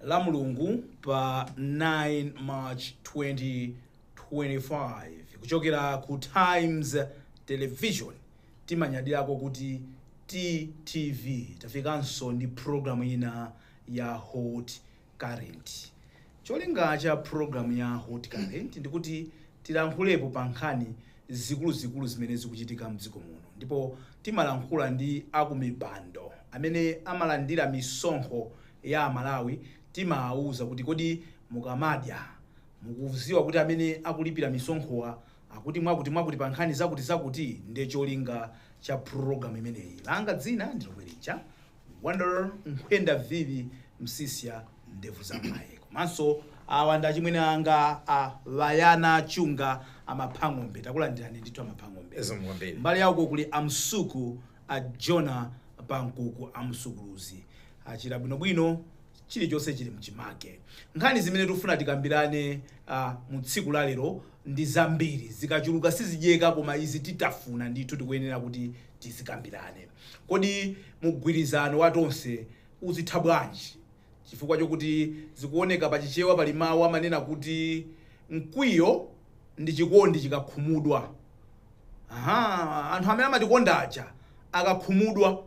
la Mulungu pa 9 March 2025 kuchokera ku Times Television timanyadirako kuti TTV tafikanso ndi program ina ya Hot Current. Cholinga cha program ya Hot Current ndikuti tilankhulepo pa nkhani zikulu zimene zikuchitika mdziko muno, ndipo timalankhula ndi akumibando amene amalandira misonkho ya Malawi. Timawuza kuti kodi mukamadya mukuziwa kuti amene akulipira misonkhowa akuti mwakuti pa nkhani zakuti ndi cholinga cha program imeneyi. Langa dzina ndilomwericha Wonder Nkhwenda Vivi Msiska ndevu za maye komanso awanda chimwene anga Bayana Chunga amaphang'ombe. Takulandirani ndithu amaphang'ombe. Mbali yako kuli amsuku Jonah Pankuku amsukuluzi achira bwinobwino chilichonse chili mchimake. Nkhani zimene tufuna tikambirane mu tsiku la lero ndi zambiri, zikachuluka sizidyeka, koma izi titafuna ndithu tikuyenera kuti tizikambirane. Kodi mgwirizano wa tonse uzitha bwanji? Chifukwa chokuti zikuoneka pachichewa pali mawu amanena kuti mkwiyo ndi chikondi chikakhumudwa. Anthu amene amatikondaja akakhumudwa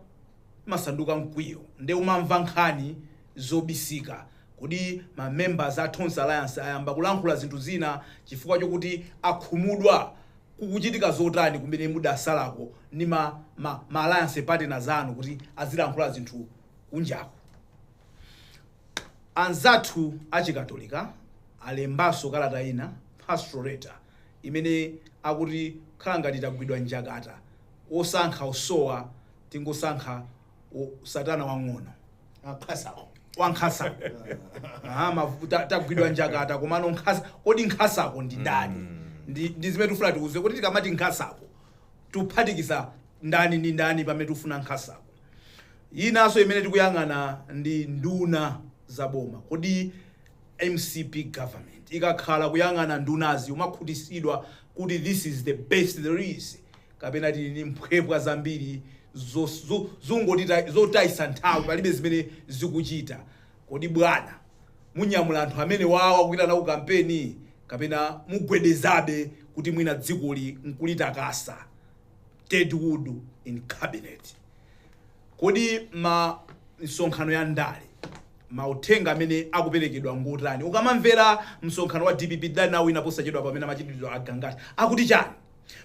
masanduka mkwiyo, nde umamva nkhani zobisika. Kodi ma members a Tonse Alliance ayamba kulankhula zinthu zina chifukwa chokuti akhumudwa kukuchitika zotani kumene mudasalako ni ma alliance partners anu kuti azilankhula zinthu kunjako. Anzathu achikatolika alembaso kalata ina pastoreta imene akuti khala ngati tagwidwa njakata, osankha osowa tingosankha satana wang'ono wankhasa. Tagwidwa njakata komano nkhasa. Kodi nkhasako ndi ndani? Ndi zimene tufuna tikuze kuti tikamati nkhasako tuphatikisa ndani ndi ndani pamene tufuna nkhasako. Inaso imene tikuyang'ana ndi nduna zaboma. Kodi MCP government ikakhala kuyang'ana ndunazi umakhutisidwa kuti this is the best there is, kapena tili ni mphwepwa zambiri zotayisa nthawi palibe zimene zikuchita. Kodi bwana munyamula anthu amene wawa kuita nawo kampeni, kapena mugwedezabe kuti mwina dzikoli nkulitakasa Deadwood in cabinet? Kodi misonkhano ya ndale mauthenga amene akuperekedwa ngotani? Ukamamvera msonkhano wa DPP nawo inaposachedwa pamene amachitidwa agangati akuti chani?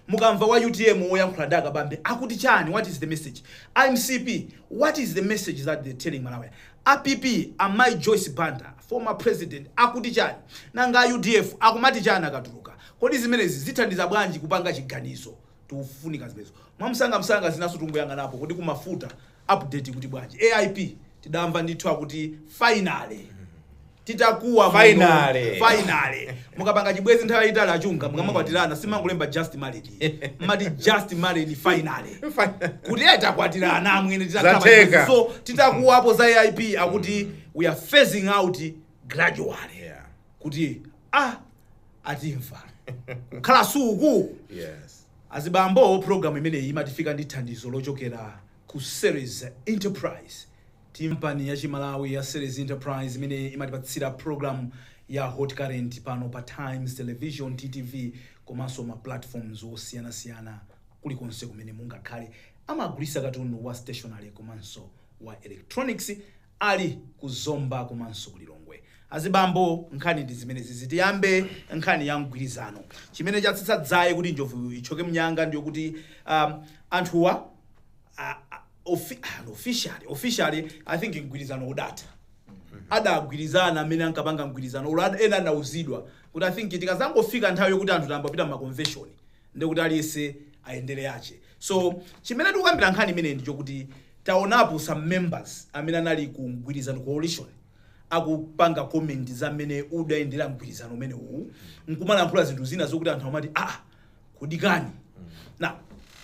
Mukamva wa UTM oyankhula daga bambe akuti chani? What is the message? MCP, what is the message that they're telling Malawi? APP Amai Joyce Banda, former president, akuti chani? Nanga UDF akumati chani akatuluka? Kodi zimenezi zithandiza bwanji kupanga chiganizo? Tufunika zimenezo. Mwamsanga zinaso tunguyang'anapo kodi kumafuta update kuti bwanji. AIP tidamva ndithu akuti finally titakuwa finally mukapanga chibwezi nthawi itali achunga mukamakwatirana simangulemba just married mati just married finally kuti takwatirana amwene titakhala. So titakuwapo za AIP akuti we are phasing out gradually, kuti atimfa khala suku. Azibambo program imeneyi imatifika ndi thandizo lochokera ku Series Enterprise, timpani ya Malawi ya Series Enterprise imene imatipatsira program ya Hot Current pano pa Times Television, TTV, komanso ma platforms osiyana kulikonse kumene mungakhale. Amagulisa katundu wa stationery komanso wa electronics ali kuzomba komanso kulilongwe. Azibambo nkhani ndi zimene zitiyambe nkhani ya mgwirizano. Chimene chatsitsa dzaye kuti njovu ichoke mnyanga ndiyo kuti anthuwa officially I think mgwirizano udata adagwirizana amene ankapanga mgwirizano ena anauzidwa kuti I think tikazangofika nthawi yokuti anthu tambapita ma convention ndikuti aliyese aendere yache. So chimene tikukambira nkhani imene ndicho kuti taonapo some members amene anali ku mgwirizano coalition akupanga comment zamene udayendera mgwirizano umene uwu nkumalankhula zinthu zina zokuti anthu amati kudikani. Now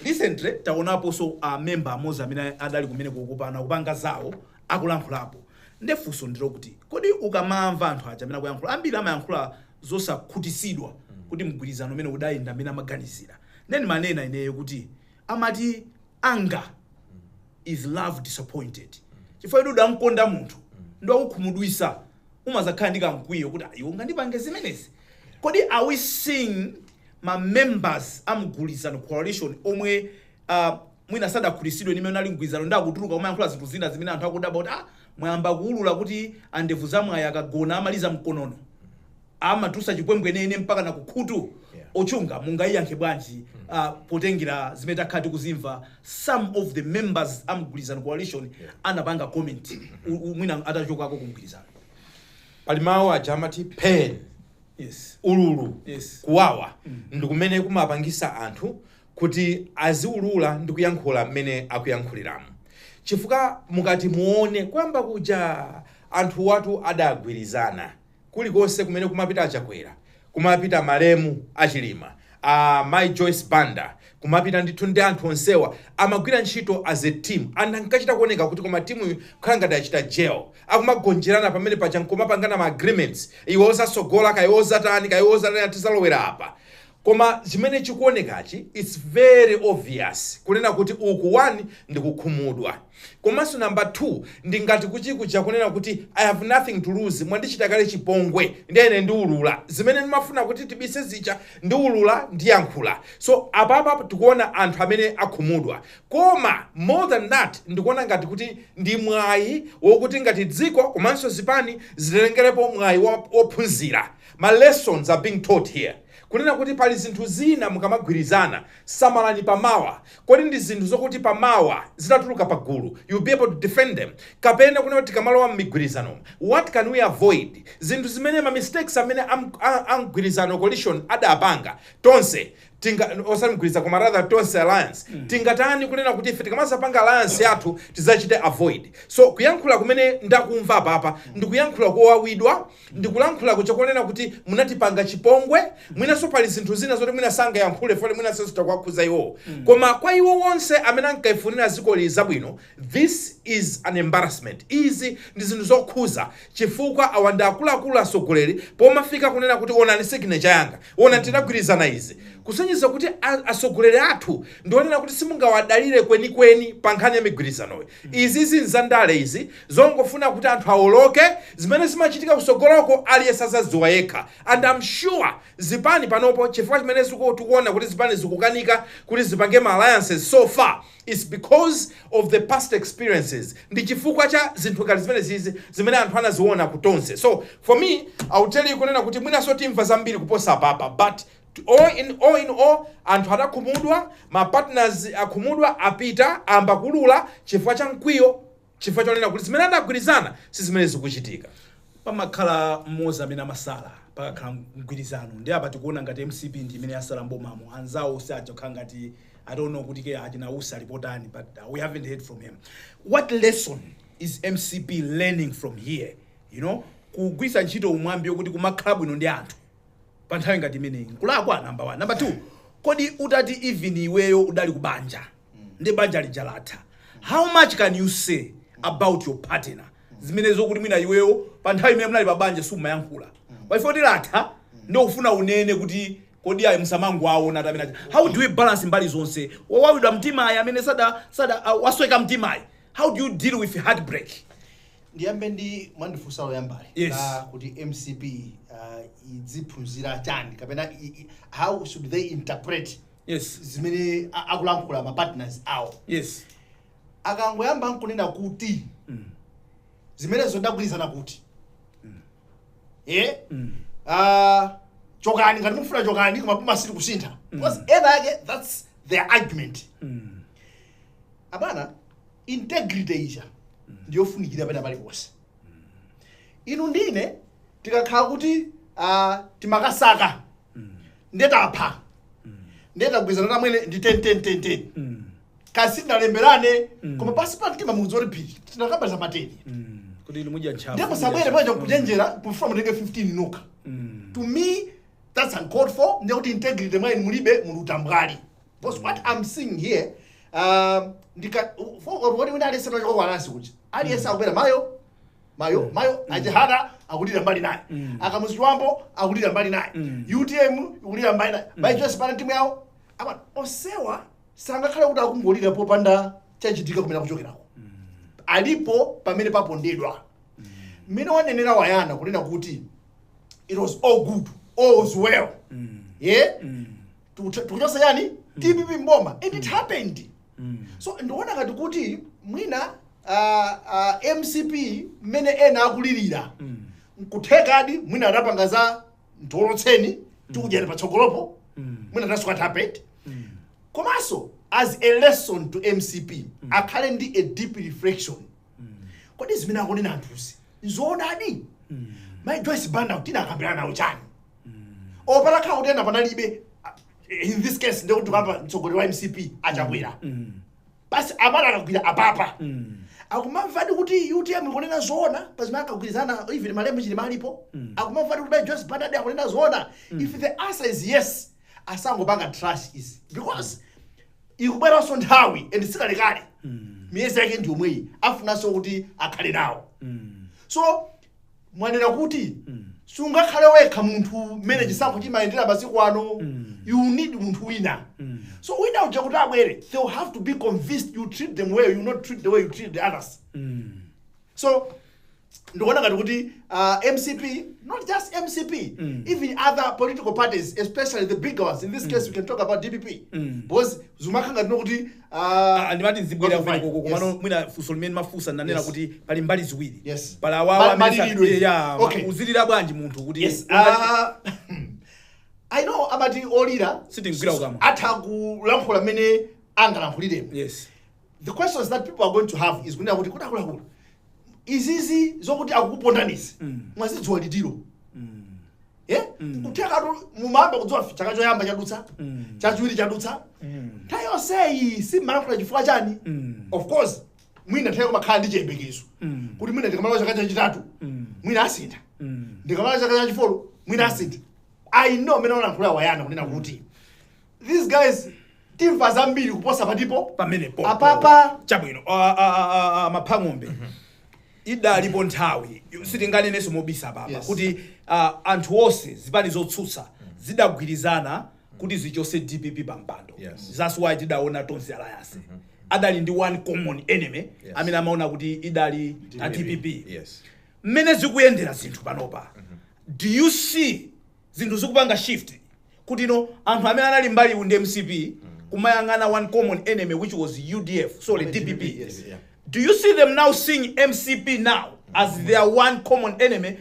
recently taonapo so member amoza amene adali kumene kukupana kupanga zawo akulankhulapo. Ndefunso ndilo kuti kodi ukamamva anthu aja amene akuyankhula ambiri amayankhula zosakhutisidwa kuti mgwirizano umene udayenda amene amaganizira. Then manena ineyo kuti amati anger is love disappointed. Chifukwa idu udamkonda munthu ndo akukhumudwisa mumazakhala ndi kamkwiyo kuti iwo ngandipange zimenezi. Kodi are we seeing my members mgwirizano coalition omwe mwina sadakhulisidwe nimene nali mgwirizano ndakutuluka umayankhula zinthu zina zimene anthu akudaba kuti mwayamba kuulula kuti andevu zamwayi akagona amaliza mkonono amatusa chipwembwe nene mpaka na kukhutu. Ochunga mungayiyankhe bwanji potengera zimene takhati kuzimva some of the members mgwirizano coalition anapanga comment mwina atachokako kumgwirizano. Pali mawu ajamati pain, ululu, kuwawa ndikumene kumapangisa anthu kuti aziulula ndikuyankhula mmene akuyankhuliramu. Chifukwa mukati muone kwamba kuja anthu watu adagwirizana kulikonse kumene kumapita achakwera, kumapita malemu achilima, my Joyce Banda, kumapita ndithu ndi anthu onsewa amagwira ntchito as a team. Ankachita kuoneka kuti koma timu khanga dachita jail akumagonjerana pamene pacha nkomapangana ma agreements iwoza sogola kayoza tani kayoza tani atizalowera apa. Koma zimene chikuonekachi it's very obvious kunena kuti uku one ndikukhumudwa. Komanso number 2 ndingati kuchikucha kunena kuti I have nothing to lose, mwandichita kale chipongwe ndene ndiulula zimene ndimafuna kuti tibise zicha ndiulula ndiyankhula. So apapa tikuona anthu amene akhumudwa. Koma more than that ndikuona ngati kuti ndi mwayi wokuti ngati dziko komanso zipani zitengerepo mwayi wophunzira. My lessons are being taught here. Kunena kuti pali zinthu zina mukamagwirizana samalani pamawa. Kodi ndi zinthu zokuti pamawa zitatuluka pagulu you'll be able to defend them. Kapena kunena kuti kamalowa mmigwirizano what can we avoid? Zinthu zimene ma mistakes amene mgwirizano coalition adapanga tonse osamgwiriza koma rather Tonse alliance tingatani kunena kuti ife tikamazapanga alliance yathu tizachite avoid. So kuyankhula kumene ndakumva papa ndikuyankhula kowawidwa, ndikulankhula kuchokonena kuti munatipanga chipongwe mwinaso pali zinthu zina zoti mwina sanga yankhule fole mwina senso takwakuza iwo. Koma kwa iwo wonse amene ankaifunira ziko lizabwino this is an embarrassment. Izi ndi zinthu zokhuza chifukwa awanda akuluakulu asogoleri pomafika kunena kuti onani signature yanga ona tinagwirizana izi kusonyeza kuti asogoleri athu ndionena kuti simungawadalire kwenikweni pa nkhani ya migwirizanoyo. Izi zinzandale izi zongofuna kuti anthu awoloke zimene zimachitika kusogoloko aliyesa zadziwa yekha. And I'm sure zipani panopo chifukwa chimene tikuona kuti zipani zikukanika kuti zipange ma alliances so far is because of the past experiences. Ndi chifukwa cha zinthu kali zimene zizi zimene anthu anaziona ku Tonse. So for me I will tell you kunena kuti mwina so timva zambiri kuposa papa but all in all anthu adakhumudwa, ma partners akhumudwa apita amba kulula chifukwa cha mkwiyo chifukwa chonena kuti zimene adagwirizana si zimene zikuchitika. Pamakhala mmodzi amene amasala pakakhala mgwirizano ndi apa tikuona ngati MCP ndi imene yasala mbomamo anzawo sajokhala ngati I don't know kuti ke achina usa reportani but we haven't heard from him. What lesson is MCP learning from here? You know, kugwisa ntchito umwambi yokuti kumakhala bwino ndi anthu pa nthawi ngati imeneyi nkulakwa number 1. Number 2, kodi utati even iweyo udali kubanja ndi banja lijalatha, how much can you say about your partner zimene zokuti mwina iweyo pa nthawi imene munali pa banja sumayankhula paifoti latha ndo kufuna unene kuti kodi ayi msamangu aona tamene. How do we balance mbali zonse wawawidwa mtima ayi amene sada wasweka mtima ayi? How do you deal with heartbreak? Ndiyambe ndi mwandifunsa yambali kuti MCP idziphunzira chani kapena how should they interpret zimene akulankhula ma partners awo. Akangoyamba nkunena kuti zimene zondagwirizana kuti chokani ngati mufuna chokani koma pumasiri kusintha because either that's their argument. Abana integrity ija ndiyofunikira pena pali konse. Inu ndine tikakhala kuti timakasaka ndetapha ndetagwirizana namwene ndi 10 kasi ndalemberane koma pasi pa mtima muzori phiri tinakabaliza mateni kuti limudya ntchapa ndipo sabwere panja kujenjera kufuna mutenge 15 inoka. To me that's uncalled for. Ndikuti integrity mwaini mulibe mulutambwali because what I'm seeing here ndika what we are saying kwa nasi kuti ali yesa kubera mayo ajihada akulira mbali naye akamuzwambo akulira mbali naye UTM akulira mbali naye by just para timu yao aba osewa sangakhala kuti akungolira popanda chachitika kumena kuchokerako alipo pamene papondedwa mmene wanenera Wayana kunena kuti it was all good, all was well. Yeah? Tukuchosa yani? DPP mboma. And it happened. So ndiona ngati kuti mwina MCP mmene ena akulirira. Nkuthekadi mwina adapanga za ntolotseni tikujani patsogolopo. Mwina that's what happened. Komanso as a lesson to MCP, akhale ndi a deep reflection. Kodi zimene akunena anthuzi nzoonadi? My Joyce Banda kutina akambirana uchani. Opala kha utenda panalibe in this case ndiko tukamba mtsogoleri wa MCP achakwera. Basi amana akakwira apapa. Akumamvadi kuti UTM ikunena zoona pazimene akagwirizana even malembe chili malipo. Akumamvadi kuti Joyce Banda akunena zoona. If the answer is yes, asangopanga trash is because ikubweranso nthawi and sikalekale. Miyezi yake ndi omweyi afunanso kuti akhale nawo. So mwanena kuti sungakhale wekha munthu mmene chisankho chimayendera masiku ano. You need munthu wina. So wina uja kuti abwere, they will have to be convinced you treat them well, you not treat the way you treat the others. So ndikuona ngati kuti MCP, not just MCP, even other political parties, especially the bigger ones. In this case, we can talk about DPP. Because Zumaka ngati kuti ndimati nzibwera kumeneko kumano mwina fuso limene mafusa nanena kuti pali mbali ziwiri. Yes. Pala wawa Okay. uzilira bwanji munthu kuti yes. I know amati olira sitingwira ukama. Atakulankhula mmene angalankhuliremo. Yes. The questions that people are going to have is kunena kuti kudakula. Izizi zokuti akukupondanisi. Mwazidziwa lidiro. Yeah? Kutheka mumamba kudziwa chaka choyamba chadutsa. Chachiwiri chadutsa. Tayo sei simalankhula chifukwa chani? Of course, mwina theko makhala ndi chiyembekezo. Kuti mwina ndikamala chaka chachitatu, mwina asintha. Ndikamala chaka chachifolo, mwina asintha. I know mena olankhula Wayana kunena kuti these guys timva zambiri kuposa patipo pamenepo. Apapa chabwino maphang'ombe. Idalipo nthawi sitinganenenso mobisa papa kuti anthu onse zipani zotsutsa zidagwirizana kuti zichose DPP pampando. That's why tidaona Tonse alliance. Adali ndi one common enemy amene amaona kuti idali a DPP. Mmene zikuyendera zinthu panopa. Do you see zinthu zikupanga shift kuti anthu amene anali mbali unde MCP kumayang'ana one common enemy which was UDF, sorry DPP. Do you see them now seeing MCP now as their one common enemy?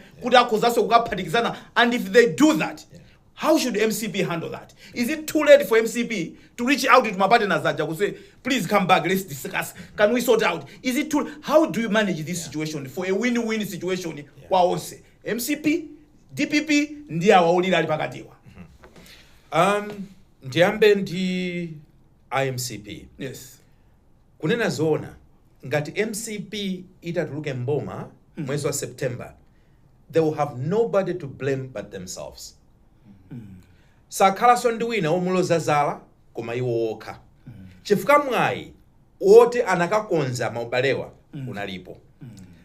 And if they do that, how should MCP handle that? Is it too late for MCP to reach out to my partners and say, please come back, let's discuss. Can we sort out? Is it too? How do you manage this situation for a win-win situation? MCP, DPP, ndiya waulira alipakatiwa. Ndiyambe ndi IMCP. Yes. Kunena zona ngati MCP itatuluke mboma mwezi wa September, they will have nobody to blame but themselves. Sakhala ndi wina omuloza zala koma iwo okha. Chifukwa mwayi wote anakakonza maubalewa unalipo.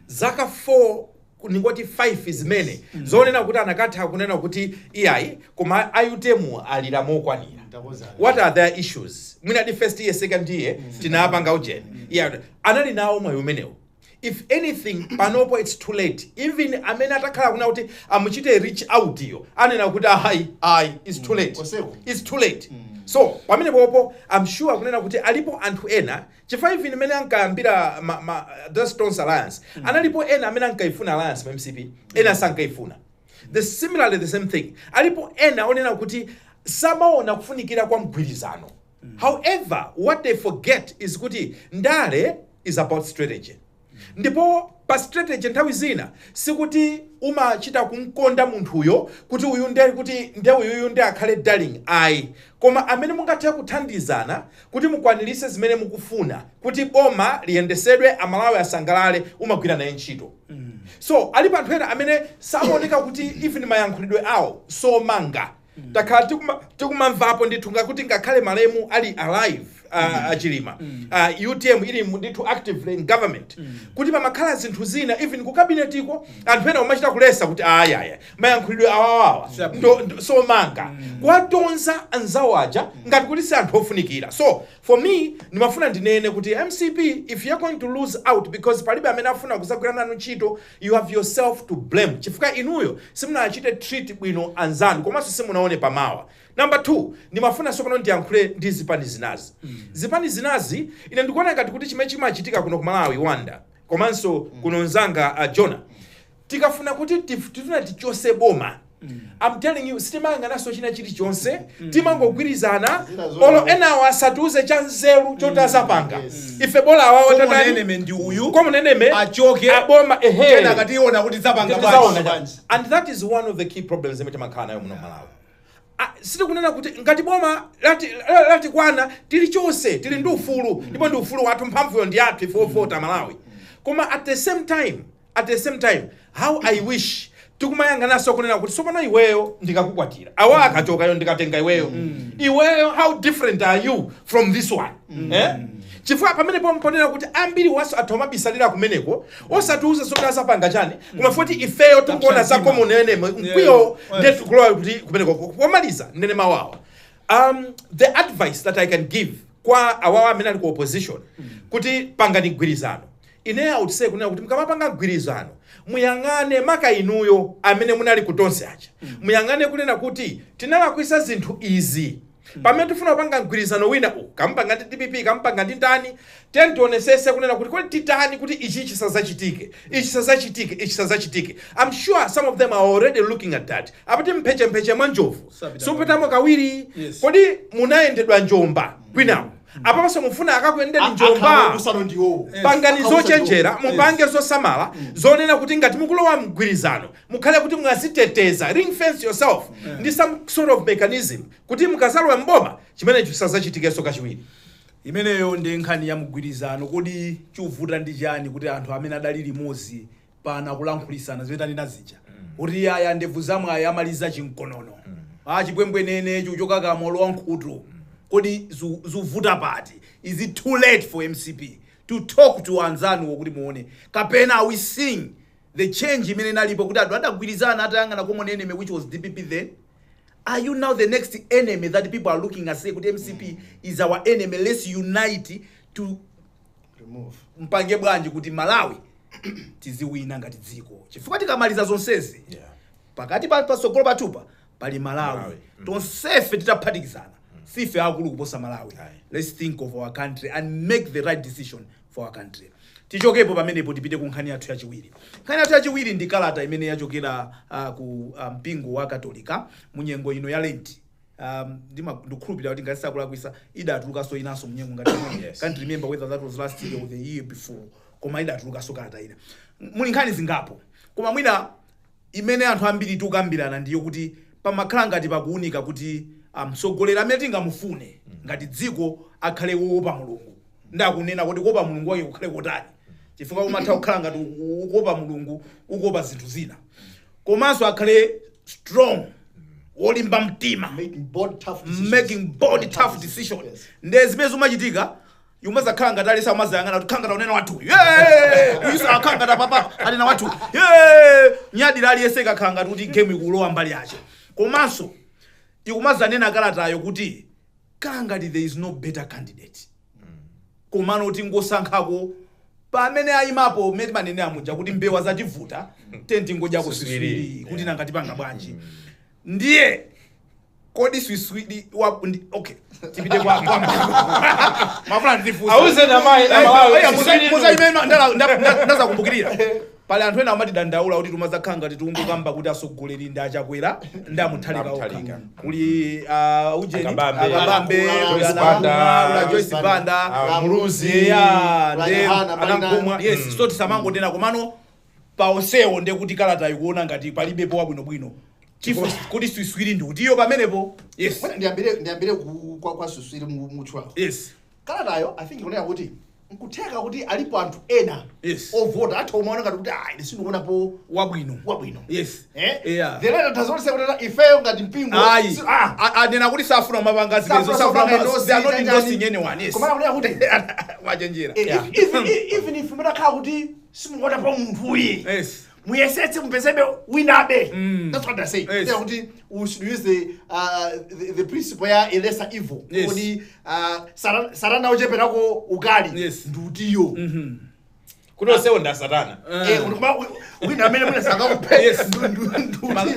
Zaka 4 ningoti 5 zimene zonena kuti anakatha kunena kuti iyayi koma ayutemu alira mokwanira. What are their issues? Mwina di first year, second year, tinapanga ujeni. Yeah, anali nawo mwayi umenewo. If anything, panopo it's too late. Even amene atakhala kuna kuti amuchite reach out yo. Anena kuti it's too late. It's too late. So, pamene popo, I'm sure kunena kuti alipo anthu ena, chifukwa even mene ankayambira the Tonse alliance. Analipo ena amene ankaifuna alliance MCP, ena sankaifuna. Similarly the same thing. Alipo ena onena kuti samaona kufunikira kwa mgwirizano. However, what they forget is kuti ndale is about strategy. Ndipo pa strategy nthawi zina sikuti umachita kumkonda munthuyo kuti uyu nde akhale darling ayi, koma amene mungathe kuthandizana kuti mukwanirise zimene mukufuna kuti boma liyendesedwe amalawi asangalale umagwira naye ntchito. So alipo anthu ena amene saoneka kuti even mayankhulidwe awo so manga takhala tikumamvapo ndithu ngakuti ngakhale malemu ali alive achilima UTM ili ndithu actively in government kuti pamakhala zinthu zina even ku cabinet iko anthu ena umachita kulesa kuti ayaya mayankhulidwe awawawa so manga kwatonza anzawo aja ngati kuti si anthu ofunikira. So for me nimafuna ndinene kuti MCP, if you're going to lose out because palibe amene afuna kuzagwirana nanu ntchito, you have yourself to blame chifukwa inuyo simunachite treat bwino anzanu komanso simunaone pamawa. Number 2, nimafuna sopano ndiyankhule ndi zipani zinazi. Zipani zinazi ine ndikuona ngati kuti chimene chimachitika kuno ku Malawi wanda komanso kuno nzanga Jonah tikafuna kuti tifuna tichose boma. I'm telling you, sitimanga naso china chili chonse, timangogwirizana, olo enawo asatuze chanzeru chotazapanga. Ife bola awawo tatani enemy ndi uyu common enemy achoke aboma tena kationa kuti zapanga bwanji. And that is one of the key problems emete makhala nayo muno Malawi. Siti kunena kuti ngati boma lati kwana tili chose tili ndi ufulu ndipo ndi ufulu wathu mphamvuyo ndi athu ife ovota Malawi. Koma at the same time how I wish tikumayangana so kunena kuti sopano iweyo ndikakukwatira awa akachokayo ndikatenga iweyo iweyo how different are you from this one chifukwa pamene pomponera kuti ambiri waso athomabisalira kumeneko osatuza sokazapanga chani koma futi ifeyo tikuona za common enemy mkwiyo ndetu kulowa kuti kumeneko pomaliza nene mawawa. The advice that I can give kwa awawa amene ali ku opposition kuti pangani mgwirizano. Ine I would say kunena kuti mkamapanga mgwirizano muyangane maka inuyo amene munali ku Tonse aja muyangane kunena kuti tinalakwisa zinthu izi pamene tifuna kupanga mgwirizano wina kampanga ndi DPP kampanga ndi ndani tentionesese kunena kuti kodi titani kuti ichi chisazachitike I'm sure some of them are already looking at that apati mpheche mwanjovu supetamo kawiri kodi munayendedwa njomba kwinawo apaso mufuna akakuendeni njomba pangani zochenjera mupange zosamala zonena kuti ngati mukulowa mgwirizano mukhale kuti mwaziteteza ring fence yourself ndi some sort of mechanism kuti mukazalowa mboma chimene chisazachitikeso kachiwiri. Imeneyo ndi nkhani ya mgwirizano. Kodi chuvuta ndi chani kuti anthu amene adali limodzi pana kulankhulitsana zvetani nazija kuti aya ndevu zamwe ayamaliza chinkonono chibwembwenene chuchoka kamolo wa nkhutu. Kodi zuvuta pati? Is it too late for MCP to talk to anzanu kuti muone kapena are we seeing the change imene nalipo kuti adu adagwirizana atayangana common enemy which was DPP then? Are you now the next enemy that people are looking at say kuti MCP is our enemy, let's unite to remove mpange bwanji kuti Malawi tiziwina ngati dziko chifukwa tikamaliza zonsezi pakati pasogolo patupa pali Malawi tonsefe titaphatikizana sife akulu kuposa Malawi. Let's think of our country and make the right decision for our country. Tichokepo pamenepo tipite ku nkhani yathu yachiwiri. Nkhani yathu yachiwiri ndi kalata imene yachokera ku mpingo wa Katolika munyengo ino ya Lent. Ndikukhulupirira kuti ngati sakulakwisa idatulukaso inanso munyengo ngati can't remember whether that was last year or the year before. Koma idatulukaso kalata ina. Muli nkhani zingapo. Koma mwina imene anthu ambiri tukambirana ndiyo kuti pamakhala ngati pakuunika kuti msogolera amene tingamufune ngati dziko akhale wopa Mulungu. Ndakunena kuti kuopa Mulungu wake kukhale kotani chifukwa umatha kukhala ngati ukuopa Mulungu ukuopa zinthu zina komanso akhale strong wolimba mtima making bold tough decisions. Ndezi zimene zimachitika yumazakhala ngati alisa umazayangana kuti khanga taunena wathu uyisa akhanga ta papa ali na wathu nyadira aliyese kakhala ngati kuti game ikulowa mbali yache. Komanso ikumazanena kalatayo kuti kangati there is no better candidate komano kuti ngosankhako pamene ayimapo meti manene amuja kuti mbewa zativuta tenti ngoja kusiswiri kuti nangati panga bwanji ndiye kodi swiswidi okay tipite kwa mafuna ndifuza auze na mai ndaza kumbukirira pale anthu ena amati dandaula kuti tumazakhala titungukamba kuti asogoleri ndi achakwera ndi amuthalika okha kuli ujeni akabambe Joyce Banda Muluzi anangomwa yes so tisamangonena komano paosewo nde kuti kalata ikuona ngati palibepo wabwinobwino chifo kuti swiswiri ndi utiyo pamenepo yes ndiyambire kwa swiswiri muchwa yes kalatayo I think ikunena kuti nkutheka kuti alipo anthu ena ovota atha umaona ngati kuti ine sindikuonapo wabwino yes the letter does not say kuti ifeyo ngati mpingo anena kuti safuna mapanga zimenezo safuna they are not endorsing anyone komana kuti wachenjera even if mutakhala kuti simukuonapo munthuyi muyesetse mpezebe winabe that's what I say kuti we should use the principle ya a lesser evil kuti sarana ucheperako ukali ndutiyo kunosewo nda satana wina amene muna sangakuphe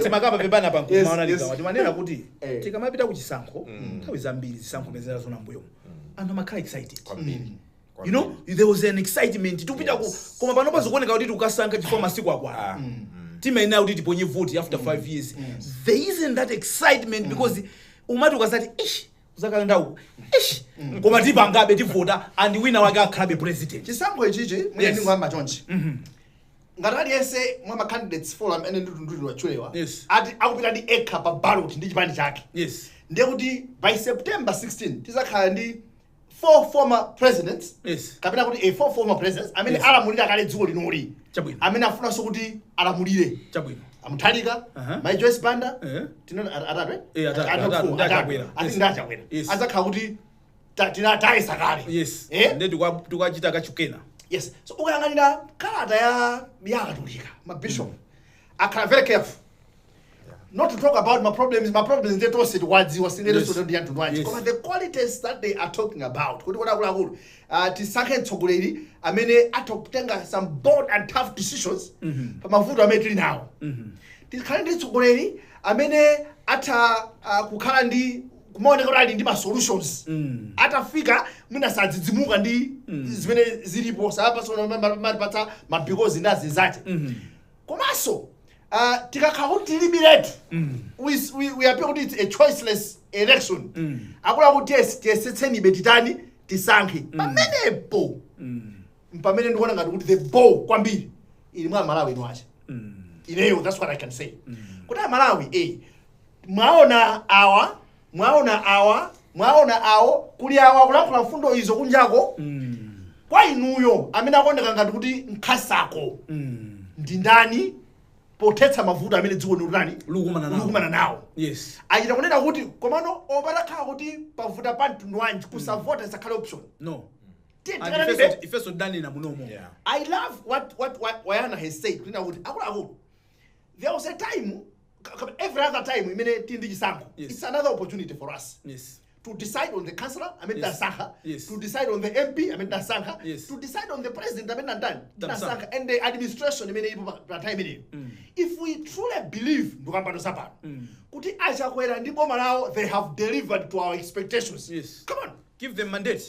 timakamba pepana pankumaona ligawa timanena kuti tikamapita kuchisankho nthawi zambiri zisankho mezera zona mbuyo anthu amakhala excited you know there was an excitement tupita koma panopa zikuoneka kuti tukasankha chifukwa masiku akwana timayenera kuti tiponye vote after 5 years there isn't that excitement because umati ukasati uzakalenda uku koma tipangabe tivota and wina wake akhalabe president chisankho ichichi mwenye ndingwamba chonchi ngati aliyense mwa candidates forum ene nditunduli wachulewa ati akupita ndi ekha pa ballot ndi chipani chake ndiye kuti by September 16 tizakhala ndi 4 former presidents kapena kuti 4 former presidents amene alamulira kale dziko linoli amene afunanso kuti alamulire amuthalika my Joyce Banda atatwe ndachakwera azakhala kuti tinatayisa kale ndi tukachita kachukena so ukayang'anira kalata ya Katolika mabishop akhala very careful not to talk about my problems they told it wadziwa singere so ndi anthu wanji koma the qualities that they are talking about kuti akulu tisankhe mtsogoleri amene athakutenga some bold and tough decisions pa mavuto amene tili nawo tikhale ndi mtsogoleri amene atha kukhala ndi kumaoneka kuti ali ndi ma solutions atafika mwina sadzidzimuka ndi zimene zilipo sapasona mapatsa mabikozi ndazi zake komanso tikakhala kuti tilibiretu we appear kuti it's a choiceless election akula kuti tiyesetseni betitani tisankhe pamenepo pamene ndikuona ngati kuti the ball kwambiri ili mwa Malawi ino acha ineyo that's what I can say kuti Malawi mwaona awo kuli awa kulankhula mfundo izo kunjako kwa inuyo amene akuoneka ngati kuti nkhasako ndi ndani pothetsa mavuto amene dziko ndani lukumana nawo achita kunena kuti komano opatakhala kuti pavuta pa mtundu wanji kusavota isakhale option ifeso dani na munomo I love what Bayana has said kunena kuti akulu there was a time every other time imene tindi chisankho it's another opportunity for us to decide on the councillor amene dasankha to decide on the MP amene dasankha to decide on the president amene ndani dasankha and the administration imene ipo pa time ineyo if we truly believe ndikambano sapano kuti achakwera ndi boma lawo they have delivered to our expectations come on give them mandate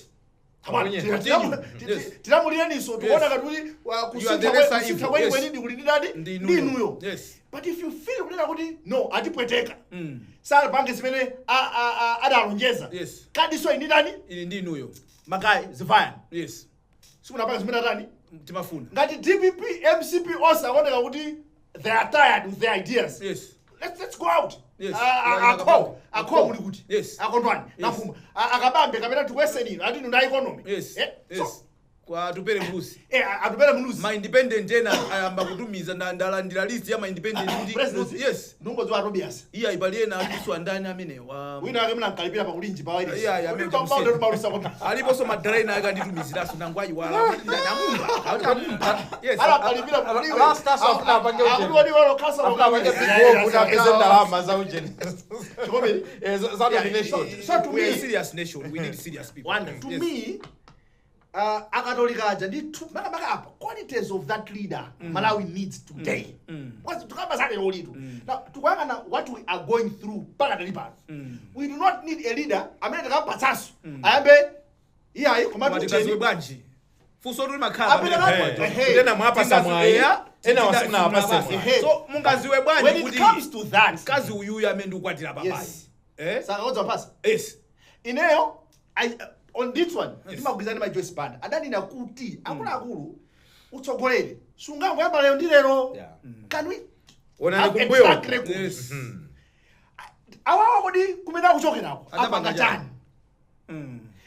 tilamulireniso tikuona kuti kusintha kwenikweni ndi kuli ndi inuyo but if you feel kunena kuti no atipweteka salapange zimene adalonjeza kadiso ini ndani ili ndi inuyo magayi zivayani simunapanga zimene atani timafuna ngati DPP MCP onse akuoneka kuti they are tired with their ideas let's go out akho muli kuti akondwani nafuma akabambe kapena tikweseni ati ndo economy kwa tupere mbusi atupere mbusi ma independent ena ayamba kutumiza ndalandira list ya ma independent ndi ndungo zwa Tobias iya ibaliena akiswa ndani amene wa wina ake mna nkalipira pa kulinji pa wairi iya alipo so madraina akanditumiziraso nangwayi wala ndamumba ala kalipira pa kulinji last after apange wadi walo kasa apange big kuna pesa ndalama za ujeni chikobe za nation so to we are me a serious nation we need serious people to me akatolika aja ndi maka apa qualities of that leader Malawi needs today because tukamba zake lolitu now tukuyangana what we are going through paka deliver we do not need a leader amene takapatsaso ayambe iyayi komatu matigaziwe bwanji fuso tuli makhala tena mwapa samwaya tena wasina hapa semwa so mungaziwe bwanji when it comes to that kazi uyuyu amene ukwatira babayi saka oza pasa ineyo on this one ndimagwizana my Joyce Banda adanina kuti akulu utsogolere sungangoyamba lero ndi lero can we onani kumbuyo awawa kodi kumene kuchokerako apanga chani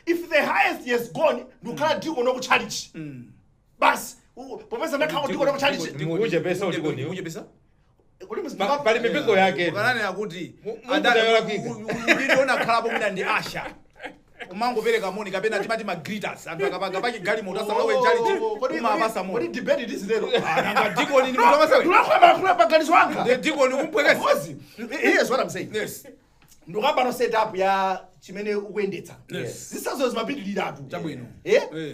if the highest has gone ndikhala diko no ku challenge bas popeza ndakhala diko no ku challenge Uje pesa utikoni. Uje pesa? Pali mipingo yake. Ukanane akuti Mudayola kwika. Uliona khala pomwe ndi Asha. Umango pereka moni kapena timati ma greeters anthu akapanga paki gali motasa lawe challenge kuma abasa mo. What debate this lero? Nanga diko ni mtu amasawe. Tulakhala paganizo wanga. The diko ni kumpwekesa. Here's what I'm saying. Yes. Ndokamba no set up ya chimene ukuyendetsa. Yes. Zisazo zimapitira atu. Chabwino.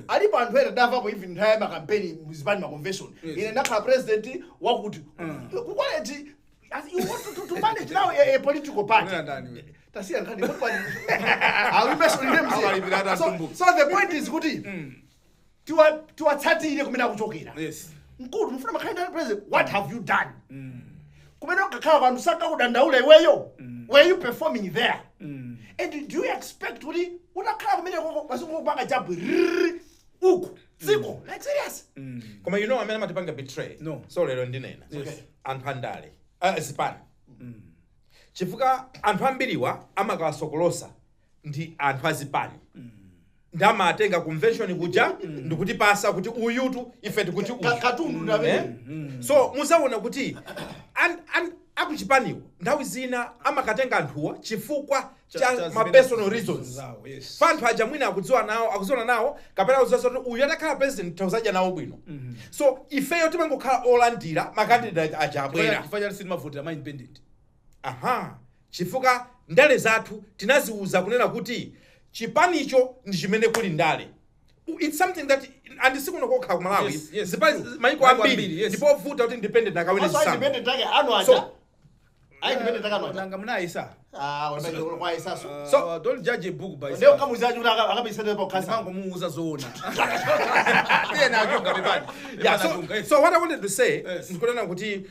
Ali panthu ena ndava ko even nthawi ma campaign muzipani ma convention. Ine ndakhala president wakuti kukwaleti you want to manage now a political party. Tasiya nkhani what party? I will mention them. So the point is kuti tiwatsatire kumene kuchokera. Yes. Mkulu mfuna makhaenda president, what have you done? Kumene ukakhala vanhu saka kudandaula iweyo. Were you performing there? And do you expect kuti unakhala kumene kwasungokupanga jabu uku siko like serious? Koma you know amene matipanga betray. No. So lero ndinena. Okay. Anthu andale. Zipani. Chifuka anthu ambiriwa amakawasokolosa ndi anthu azipani. Ndama atenga convention kuja ndikuti pasa kuti uyutu ife tikuti katundu ndamene. So muzaona kuti akuchipaniwo nthawi zina amakatenga anthuwa chifukwa cha ma personal reasons. Yes. Fanthu aja mwina akuziona nawo kapena kuziona kuti uyu atakhala president tawuzaja nawo bwino. So ifeyo timangokhala olandira makandidate aja abwera. Kifanya sisi mavotera ma independent. Aha. Chifukwa ndale zathu tinaziuza kunena kuti chipanicho ndi chimene kuli ndale. It's something that andisikuno kokha ku Malawi. Yes. Zipani maiko ambiri ndipo vuta kuti independent akawene So zisanga. independent take anu aja. Independent take anu aja. Nanga mnaisa. Wamene kwa isaso. So don't judge a book by Ndio kama uzaji akabisana pa kansa. Mango muuza zona. Tena ajonga bebani. Yeah, so what I wanted to say Yes. ndikunena kuti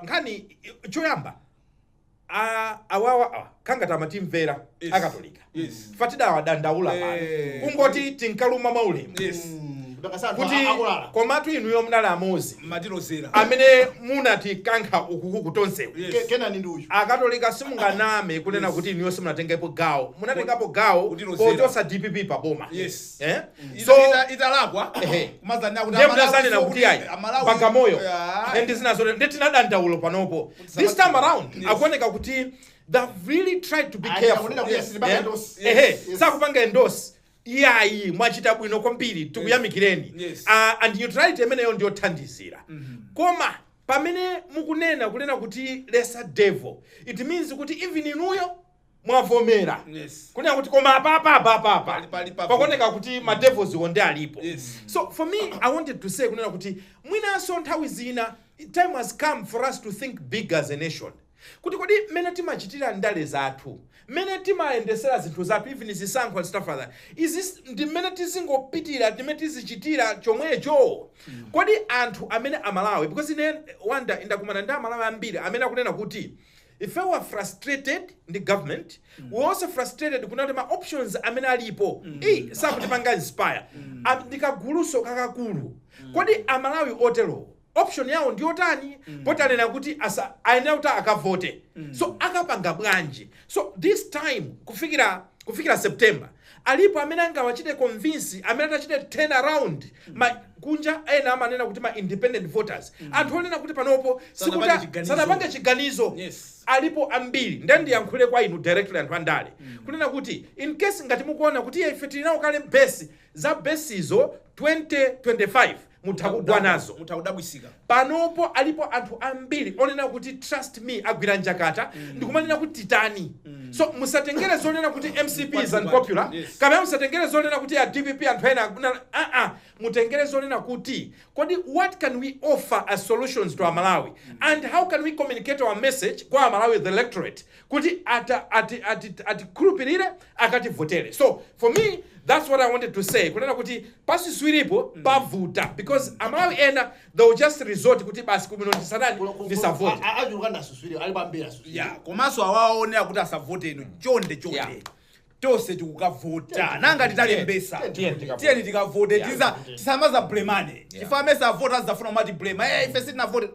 nkhani choyamba awawa kanga tamatimvera Yes. akatolika. Yes. Fatida wadandaula pano. Kungoti tinkaluma maulemu. Yes. Kuti komatu inuyo mnala amozi Matino zera. amene munati kankha ukuku Tonse. Yes. Kena ni nduyu. Akatolika simunganame kunena kuti inuyo simunatengepo gawo. Munatengapo gawo Kutilozera. kochosa DPP pa boma. Yes. So italakwa. Kumazana kuti ndemdazane na kuti ayi Bagamoyo and zinazo ndetinadandaula panopo. This time around akuoneka kuti they've really tried to be careful. Sakupanga endorse. Iyayi mwachita bwino kwambiri tikuyamikireni. Yes. And neutrality imeneyo ndio thandizira. Koma pamene mukunena kunena kuti lesser devil, it means kuti even inuyo mwavomera. Yes. Kunena kuti koma apa Pali. pakoneka kuti ma devils wonde alipo. Yes. So for me I wanted to say kunena kuti mwinaso nthawi zina time has come for us to think big as a nation. Kuti kodi mene timachitira ndale zathu, mene timayendesera zinthu zathu, even zisankho and stuff like that, is this ndi mene tizingopitira timene tizichitira chomwecho? Kodi anthu amene amalawi, because ine wanda indakumana ndi amalawi ambiri amene akunena kuti if we were frustrated in the government, we also frustrated kunati ma options amene alipo. Sakutipanga inspire. Ndikaguluso kakakulu. Kodi amalawi otero option yawo ndiyotani potanena kuti ayenera kuti akavote. So akapanga bwanji. So this time kufikira September alipo amene angawachite convince amene atachite turn around kunja ena amanena kuti ma independent voters. Anthu onena kuti panopo sanapange chiganizo. Yes. Alipo ambiri ndiyankhule kwa inu directly anthu andale kunena kuti in case ngati mukuona kuti ife tilinawo kale base za basizo 2025 mutakugwa nazo mutakudabwisika panopo alipo anthu ambiri onena kuti trust me agwira njakata ndikumanena kuti titani. So musatengere zonena kuti MCP is unpopular. Yes. Kama musatengere zonena kuti DPP anthu ena mutengere zonena kuti kodi what can we offer as solutions to our Malawi and how can we communicate our message kwa Malawi the electorate kuti ati krupirire akati votere. So for me that's what I wanted to say. Kunena kuti pasi swiripo pavuta because Malawi ena they will just resort kuti basi kumino ndisavote. Ajukanda suswiri alibambira suswiri. Yeah, komanso awaone akuti asavote ino chonde. Yeah. Tose tikukavota nanga titalembesa tiyeni tikavote tisamaza blemane chifamesa vota zafuna umati blema ife sitinavote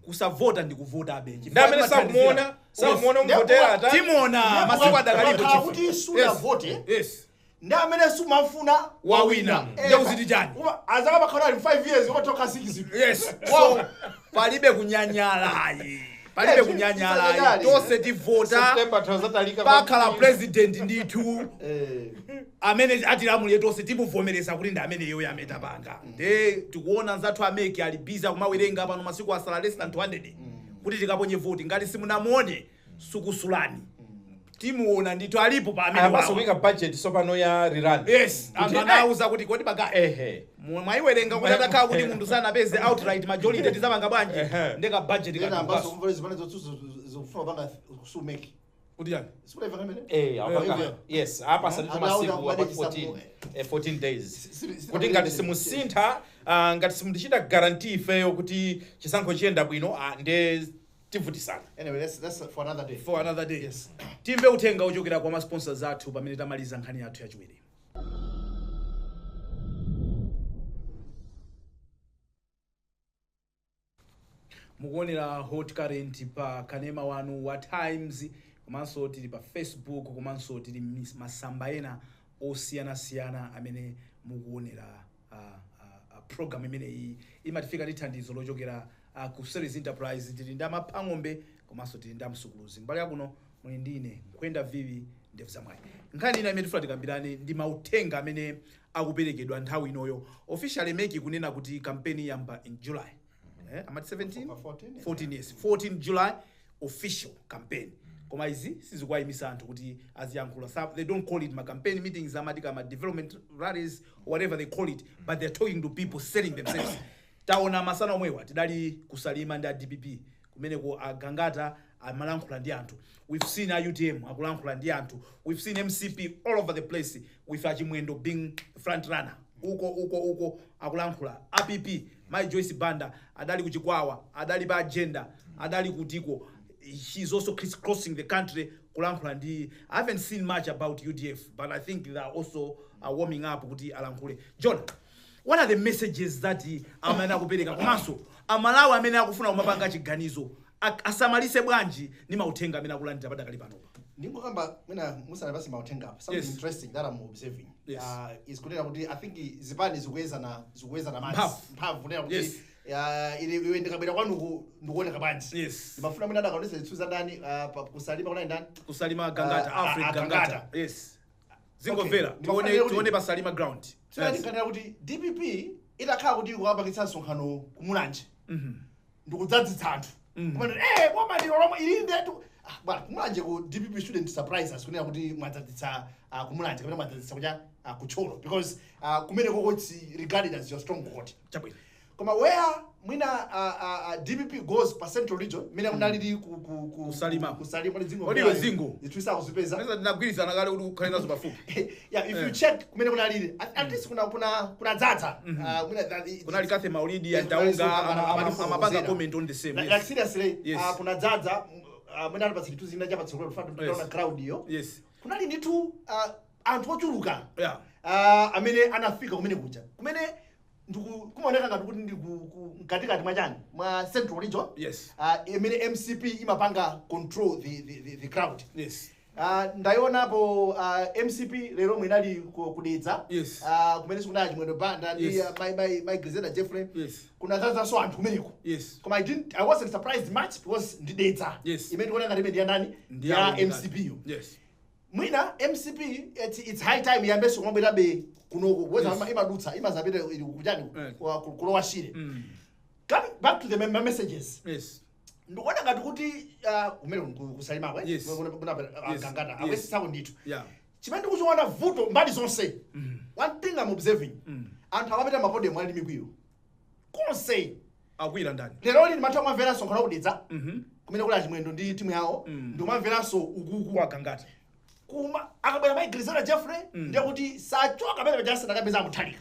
kusavota ndikuvota abe ndamene sakumuona mvotera timona masiku adakalipo kuti suna vote. Yes. ndi amene sumafuna wawina ndio uzitijani azaka bakhala 5 years otoka 6 yes so palibe kunyanyala palibe kunyanyala tonse tivota pakhala president ndithu amene atilamulire tonse timuvomereza kuti ndi ameneyo yametapanga nde tikuona nzathu ameki ali busy kumawerenga pano masiku asala less than 200 kuti tikaponye voti ngati simunamuone sukusulani timuona ndithu alipo pa amene amaso wika budget sopano ya rirani yes anauza kuti kodi baga mwaiwerenga kuti atakhala kuti munthu sanapeze outright majority tizapanga bwanji ndeka budget ambaso kumvera zimene zofuna banga kusumeki kuti yani sikulefa kamene yes apa salito masiku about 14 days kuti ngati simusintha ngati simundichita guarantee ifeyo kuti chisankho chiyenda bwino nde tivutisana. Anyway, that's for another day. For another day. Yes. Timve utenga uchokera kwa sponsors athu pamene tamaliza nkhani yathu yachiwiri. Mukuonera hot current pa kanema wanu wa Times, komanso tili pa Facebook, komanso tili masamba ena osiyana amene mukuonera program imene imatifika ndi thandizo lochokera ku Series Enterprise. Tili ndi amapang'ombe komanso tili ndi amsukuluzi. Mbali yakuno muli ndine Mkwenda Vivi Ndevu Zamwayi. Nkhani ina imene tifuna tikambirane ndi mautenga amene akuperekedwa nthawi inoyo. Officially meki kunena kuti campaign yamba in July. Amati 14 yes. 14 July official campaign. Koma izi sizikuwayimisa anthu kuti aziyankhula. They don't call it ma campaign meetings, ma development rallies, or whatever they call it, but they're talking to people, selling themselves. Taona masana omwewa tidali kusalima ndi DPP kumene ku agangata amalankhula ndi anthu. We've seen UTM akulankhula ndi anthu. We've seen MCP all over the place with Achimwendo being front runner. Uko akulankhula. APP My Joyce Banda adali kuchikwawa, adali ba agenda, adali kutiko. She's also crisscrossing the country kulankhula ndi. I haven't seen much about UDF, but I think they are also warming up kuti alankhule. Jonah, what are the messages that amene kupereka komanso amalawi amene akufuna kumapanga chiganizo asamalise bwanji ni mautenga amene akulandira padakali pano? Ningo kamba mina musana basi mautenga apa. Something interesting that I'm observing. Is kunena kuti I think zipani zikuweza na manzi. Mphamvu kunena kuti ile ndikabera kwanu ndikuoneka bwanji. Yes. Mafuna mina ndakaonesa zitsuza ndani kusalima kuna ndani? Kusalima gangata, Africa gangata. Yes. Zingomvera. Tione pasalima ground. Tinanikana kuti DPP itakhala kuti kuwapangitsa nsonkhano kumulanje. Ndikudzadzitsa anthu. Kumene boma ndilo lomwe ilinde tu. Bwana kumulanje ku DPP shouldn't surprise us kunena kuti mwadzadzitsa kumulanje kapena mwadzadzitsa kuja kuchokera, because kumene koko it's regarded as your stronghold. Chabwino. Koma where mwina DPP goes per central region, mina munalidi kusalima zingo. Odiyo zingo. Itwisa kuzipeza. Neza ndinagwirizana kale kuti ukhale nazo pafupi. Yeah, if you check kumene munalidi, at least kuna dzadza. Kuna likathe maulidi ya Taunga amapanga comment on the same. Like seriously, kuna dzadza mwina alipasi kitu zina japa tsokolo fatu tunaona crowd hiyo. Yes. Kuna lindi tu anthu ochuluka. Yeah. Amene anafika kumene kuja. Kumene kumaoneka ngati kuti ndi katikati mwachani mwa central region. Yes. Amene MCP imapanga control the crowd. Yes. Ndaionapo MCP lero mwinali kudetsa. Yes. Kumene sikuna Achimwendo Banda ndi my Grisenda Jeffrey. Yes. Kuna zaza so anthu kumeneko. Yes. Koma I wasn't surprised much because ndi data. Yes. Imene kuona ngati ndi ndani ya MCP yo. Yes. Mwina MCP it's high time yambeso ngombe be kunoko weza imadutsa imazapita kujani kulowa shire. Coming back to the messages. Yes. Ndikuona ngati kuti umene kusalima kwa kuna gangata awesi sako ndithu. Yeah. Chimene ndikuzoona vuto mbali zonse. One thing I'm observing. Anthu amapita mapode mwali mikwiyo. Konse akwira ndani. Lero ndi matha mwamvera sonkhana kudetsa. Kumene kula Achimwendo ndi timu yawo. Ndimamvera so ukuku kwa gangata. Kuma akabwera my Grisenda Jeffrey ndiye kuti sachoka pamene pajasa nakapeza amuthalika.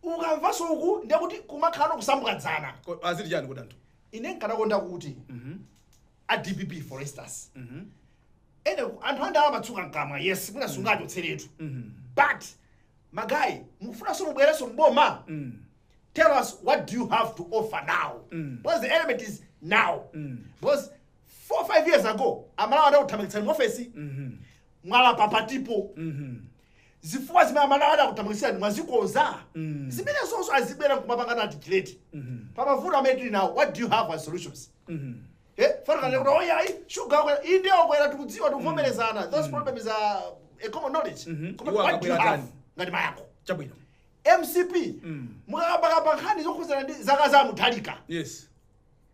Ukamva so uku ndiye kuti kumakhala kusambukadzana. Aziti chani kuti anthu? Ine nkanakonda kuti a DPP for instance. Ene anthu anda amatsuka nkamwa yes mwina sungacho tseretu. But magai mufuna so mubwere so mboma. Tell us what do you have to offer now? Because the element is now. Because 4 or 5 years ago, amalawa nda uthamangitsa office. mwala papatipo zifukwa zimene amanada kutambikisirani mwazikoza zimene zonso azibwera kumapangana atichileti pamavuto amene tili nawo. What do you have as solutions? Fanakane kuti oyayi shuga inde okwera tikudziwa tikuvomerezana, those problems are a common knowledge. What do you have ngati mayako chabwino MCP mukakamba nkhani zokhuzana ndi zaka za Mutharika? Yes,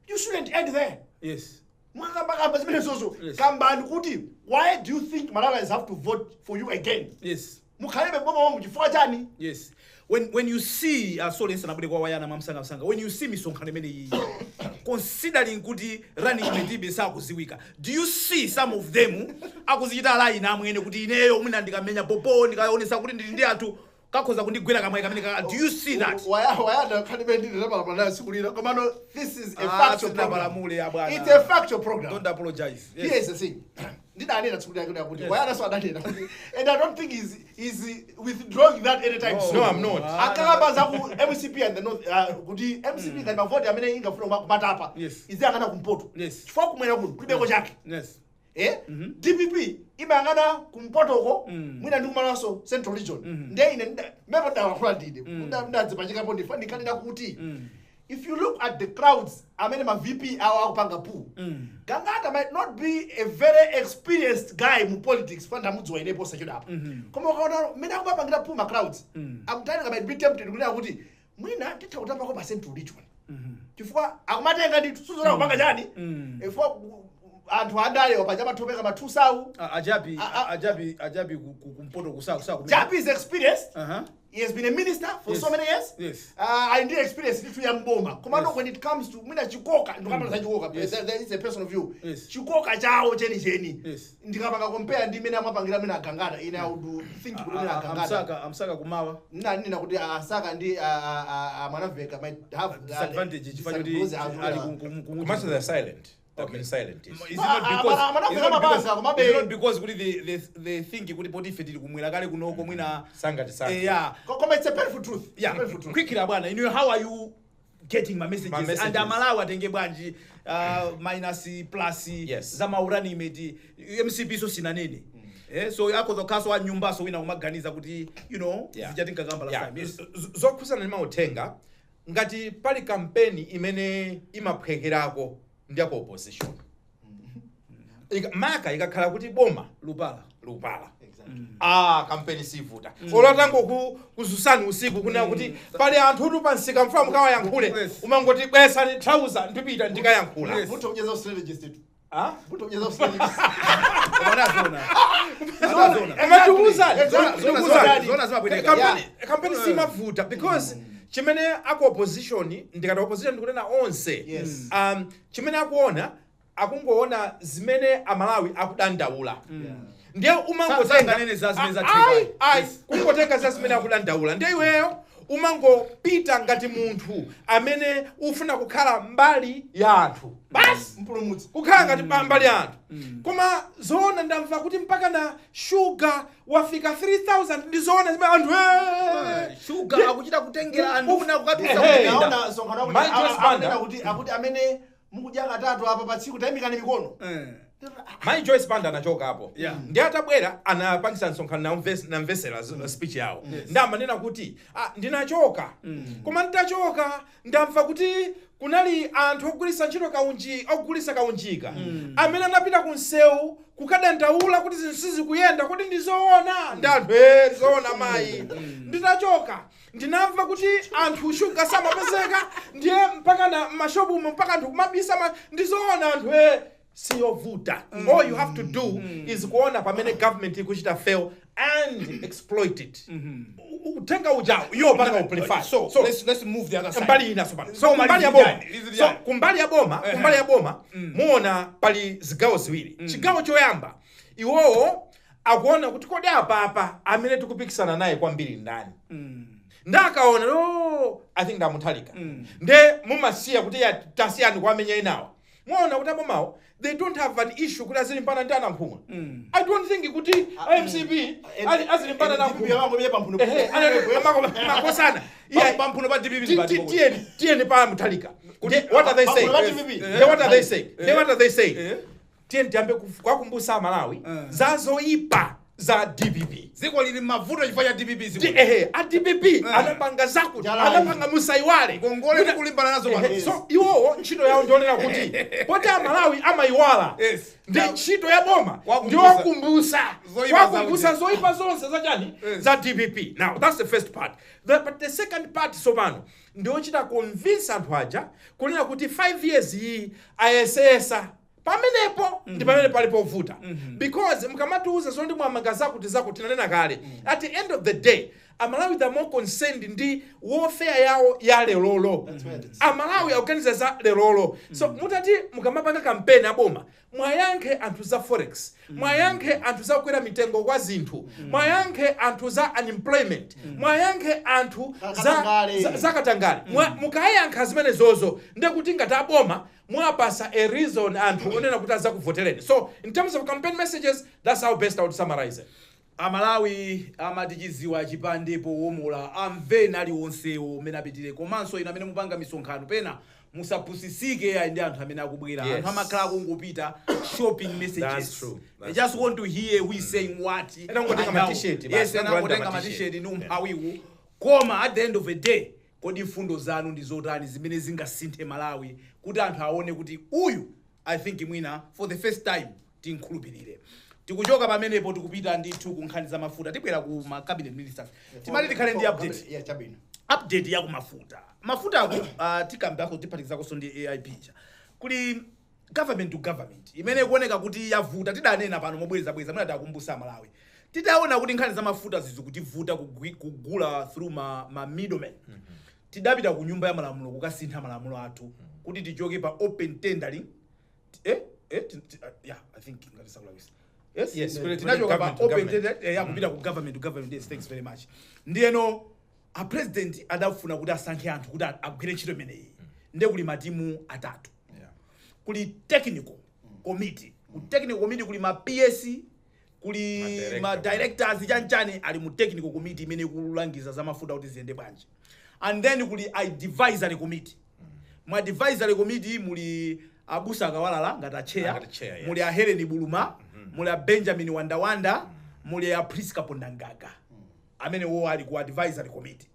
you shouldn't end there. Yes, mukakamba zimene zonso kambani kuti why do you think Malawians have to vote for you again? Yes, mukhalebe boma wamu chifukwa chani? Yes, when you see Solensa nabule kwa wayana mamsanga when you see misonkhano imene iyi considering kuti running metibe sakuziwika, do you see some of them akuzichita line amwene kuti ineyo mwina ndikamenya popo ndikaonesa kuti ndili ndi anthu kakhoza kundigwera kamwe kamene do you see that? Wayana khalebe ndili lapala sikulira komano this is a factual program. It's a factual program. Don't apologize. Yes. Here's the thing. Ndidani natsukulira kuti wayana so adanena kuti and I don't think he's withdrawing that anytime soon. No, I'm not. Akalamba za ku MCP and the North kuti MCP ngati mavoti amene ingafuna kumatapa iziyangana kumpoto. Chifukwa kumwera kuno kulibeko chake. Yes. DPP imangana kumpotoko mwina ndi kumalaso Central Region. Ndiye ine mepo ndakula ndide. Ndadzipachika po ndikanira kuti if you look at the crowds amene ma VP awo akupanga pool, Gangata might not be a very experienced guy in politics fanda mudzwa inepo sachoda apa. Koma ukaona mena akupangira pool ma crowds, I'm telling you might be tempted kunena kuti mwina titha kutamba kwa Central Region. Chifukwa akumatenga ndi suzura kupanga chani? Ifwa anthu adale wapanja mathope kama 2000 ajabi kumpoto kusa. Jabi is experienced. He has been a minister for so many years. Yes. I did experience it ya mboma. Komano when it comes to mwina chikoka, ndikapanga chikoka. There is a personal view. Chikoka chao cheni. Ndikapanga compare ndi mena amapangira mena Gangata. Ina would think kuti mena Gangata. Amsaka kumawa. Nina kuti asaka ndi Manaveka might have disadvantage chifanya kuti much they are silent. They've been silent. Is it not because they think kuti potife tili kumwera kale kunoko mwina sanga. Yeah. It's a painful truth. Yeah. Quickly bwana, you know, how are you getting my messages? And Malawi atenge bwanji minus plus za maurani imeti MCP so sina nini. So yako zokaso wa nyumba so wina umaganiza kuti you know zijatinga gamba last time. Yes. Zokusana nima utenga ngati pali kampeni imene imapwekerako ndiyako opposition. Maka ikakhala kuti boma lupala. Kampeni sivuta. Olatango kuzusani usiku kuna kuti pali anthu tu pansika mfamu kawa yankhule. Umangoti bwesa ni trouser ndipita ndikayankhula. Mutho kujeza strategist tu. Mutho kujeza strategist. Kampeni simavuta because chimene ako opposition ndikati opposition ndikunena onse. Chimene akuona akungoona zimene amalawi akudandaula. Ndiye umangotenga nene za zimene za tribe. Kungotenga za zimene akudandaula. Ndiye iweyo umangopita ngati munthu amene ufuna kukhala mbali ya anthu. Basi mpulumutsi kukhala ngati mbali ya anthu. Koma zoona ndamva kuti mpaka na sugar wafika 3000 ndizoona zimene anthu sugar akuchita kutengera anduna kukapisa kupinda. Sonkana kuti amene mukudya katatu apa pa tsiku tayimikani mikono. My Joyce Banda anachoka hapo. Ndiye atabwera anapangisa nsonkhano na mvesera speech yawo. Ndamanena kuti ndinachoka. Koma nditachoka ndamva kuti kunali anthu ogulisa ntchito ogulisa kaunjika. Amene anapita kunsewu kukadandaula kuti zinsizi kuyenda kuti ndizoona. Ndanthu zoona mayi. Nditachoka ndinamva kuti anthu sugar samapezeka ndiye mpaka na mashopu mpaka anthu kumabisa ndizoona anthu siyovuta. All you have to do is kuona pamene government ikuchita fail and exploit it. Utenga ujao yo panga uplify. So let's move the other side. Kumbali ina sobana. Kumbali ya boma muona pali zigawo ziwiri. Chigawo choyamba iwowo akuona kuti kodi apa amene tikupikisana naye kwambiri ndani. Ndakaona I think ndamuthalika. Nde mumasiya kuti tasiyani kwamenya inawo. Muona kuti abomawo they don't have an issue kuti azilimbana ndi anankhumu. I don't think kuti MCP azilimbana na DPP yango bye pamphuno. Makosana. Pamphuno ba DPP. Tieni pa muthalika. What are they saying? What are they saying? Tieni tiambe kwakumbusa Malawi zazoipa za DPP. Ziko lili mavuto chifukwa cha DPP ziko. A DPP anapanga zakuti, anapanga musaiwale. Ngongole kulimbana nazo bwana. So iwo ntchito yawo ndionera kuti poti Malawi amaiwala. Ndi ntchito ya boma ndio wakumbusa zoipa zonse za chani za DPP. Now that's the first part. But the second part sopano ndio chita convince anthu aja kunena kuti 5 years iyi ayesesa pamenepo ndi pamene palipo vuta. Because mkamatiuza zondi mwamanga zakuti tinanena kale. At the end of the day, Amalawi are more concerned ndi warfare yawo ya lelolo. Amalawi organize za lelolo. So mutati mukamapanga campaign aboma, mwayankhe anthu za forex, mwayankhe anthu za kukwera mitengo kwa zinthu, mwayankhe anthu za unemployment, mwayankhe anthu za katangale. Mukayankha zimene zozo ndekuti ngati aboma mwapasa a reason anthu onena kuti aza kuvotereni. So in terms of campaign messages, that's how best I would summarize it. Amalawi amatichiziwa chipandepo womula amveni aliwonsewo amene apitire komanso inu amene mupanga misonkhano pena musapusisike ndi anthu amene akubwera. Anthu amakhala kungopita shopping messages. That's true. They just want to hear who is saying what. Yes, anangotenga ma-t-shirt ni umphawiwu. Koma at the end of the day, kodi mfundo zanu ndi zotani zimene zingasinthe Malawi kuti anthu aone kuti uyu I think mwina for the first time tinkhulupirire. Tikuchoka pamenepo tikupita ndithu ku nkhani za mafuta. Tibwera ku ma cabinet ministers. Timati tikhale ndi update. Update ya ku mafuta. Mafuta ako tikambako tipatizako so ndi AIP cha. Kuli government to government. Imene kuoneka kuti yavuta tidanena pano mobweza mwina takumbusa Malawi. Titaona kuti nkhani za mafuta zizikutivuta kugula through ma middlemen. Tidapita ku nyumba ya malamulo kukasintha malamulo athu kuti tichoke pa open tendering. Yeah, I think ngati sakulawisa. Yes, tinachoka pa open tendering ya kupita ku government to government. Yes, thanks very much. Ndiyeno a president adafuna kuti asankhe anthu kuti agwire ntchito imeneyi. Nde kuli matimu atatu. Kuli technical committee. Ku technical committee kuli ma PS, kuli ma directors chanchani ali mu technical committee imene kulangiza za mafuta kuti ziyende bwanji. And then kuli advisory committee. Mu advisory committee muli abusa akawalala ngata chair, muli a Helen Buluma, muli a Benjamin Wandawanda, muli a Priska Pondangaga. Amene wo ali ku advisory committee.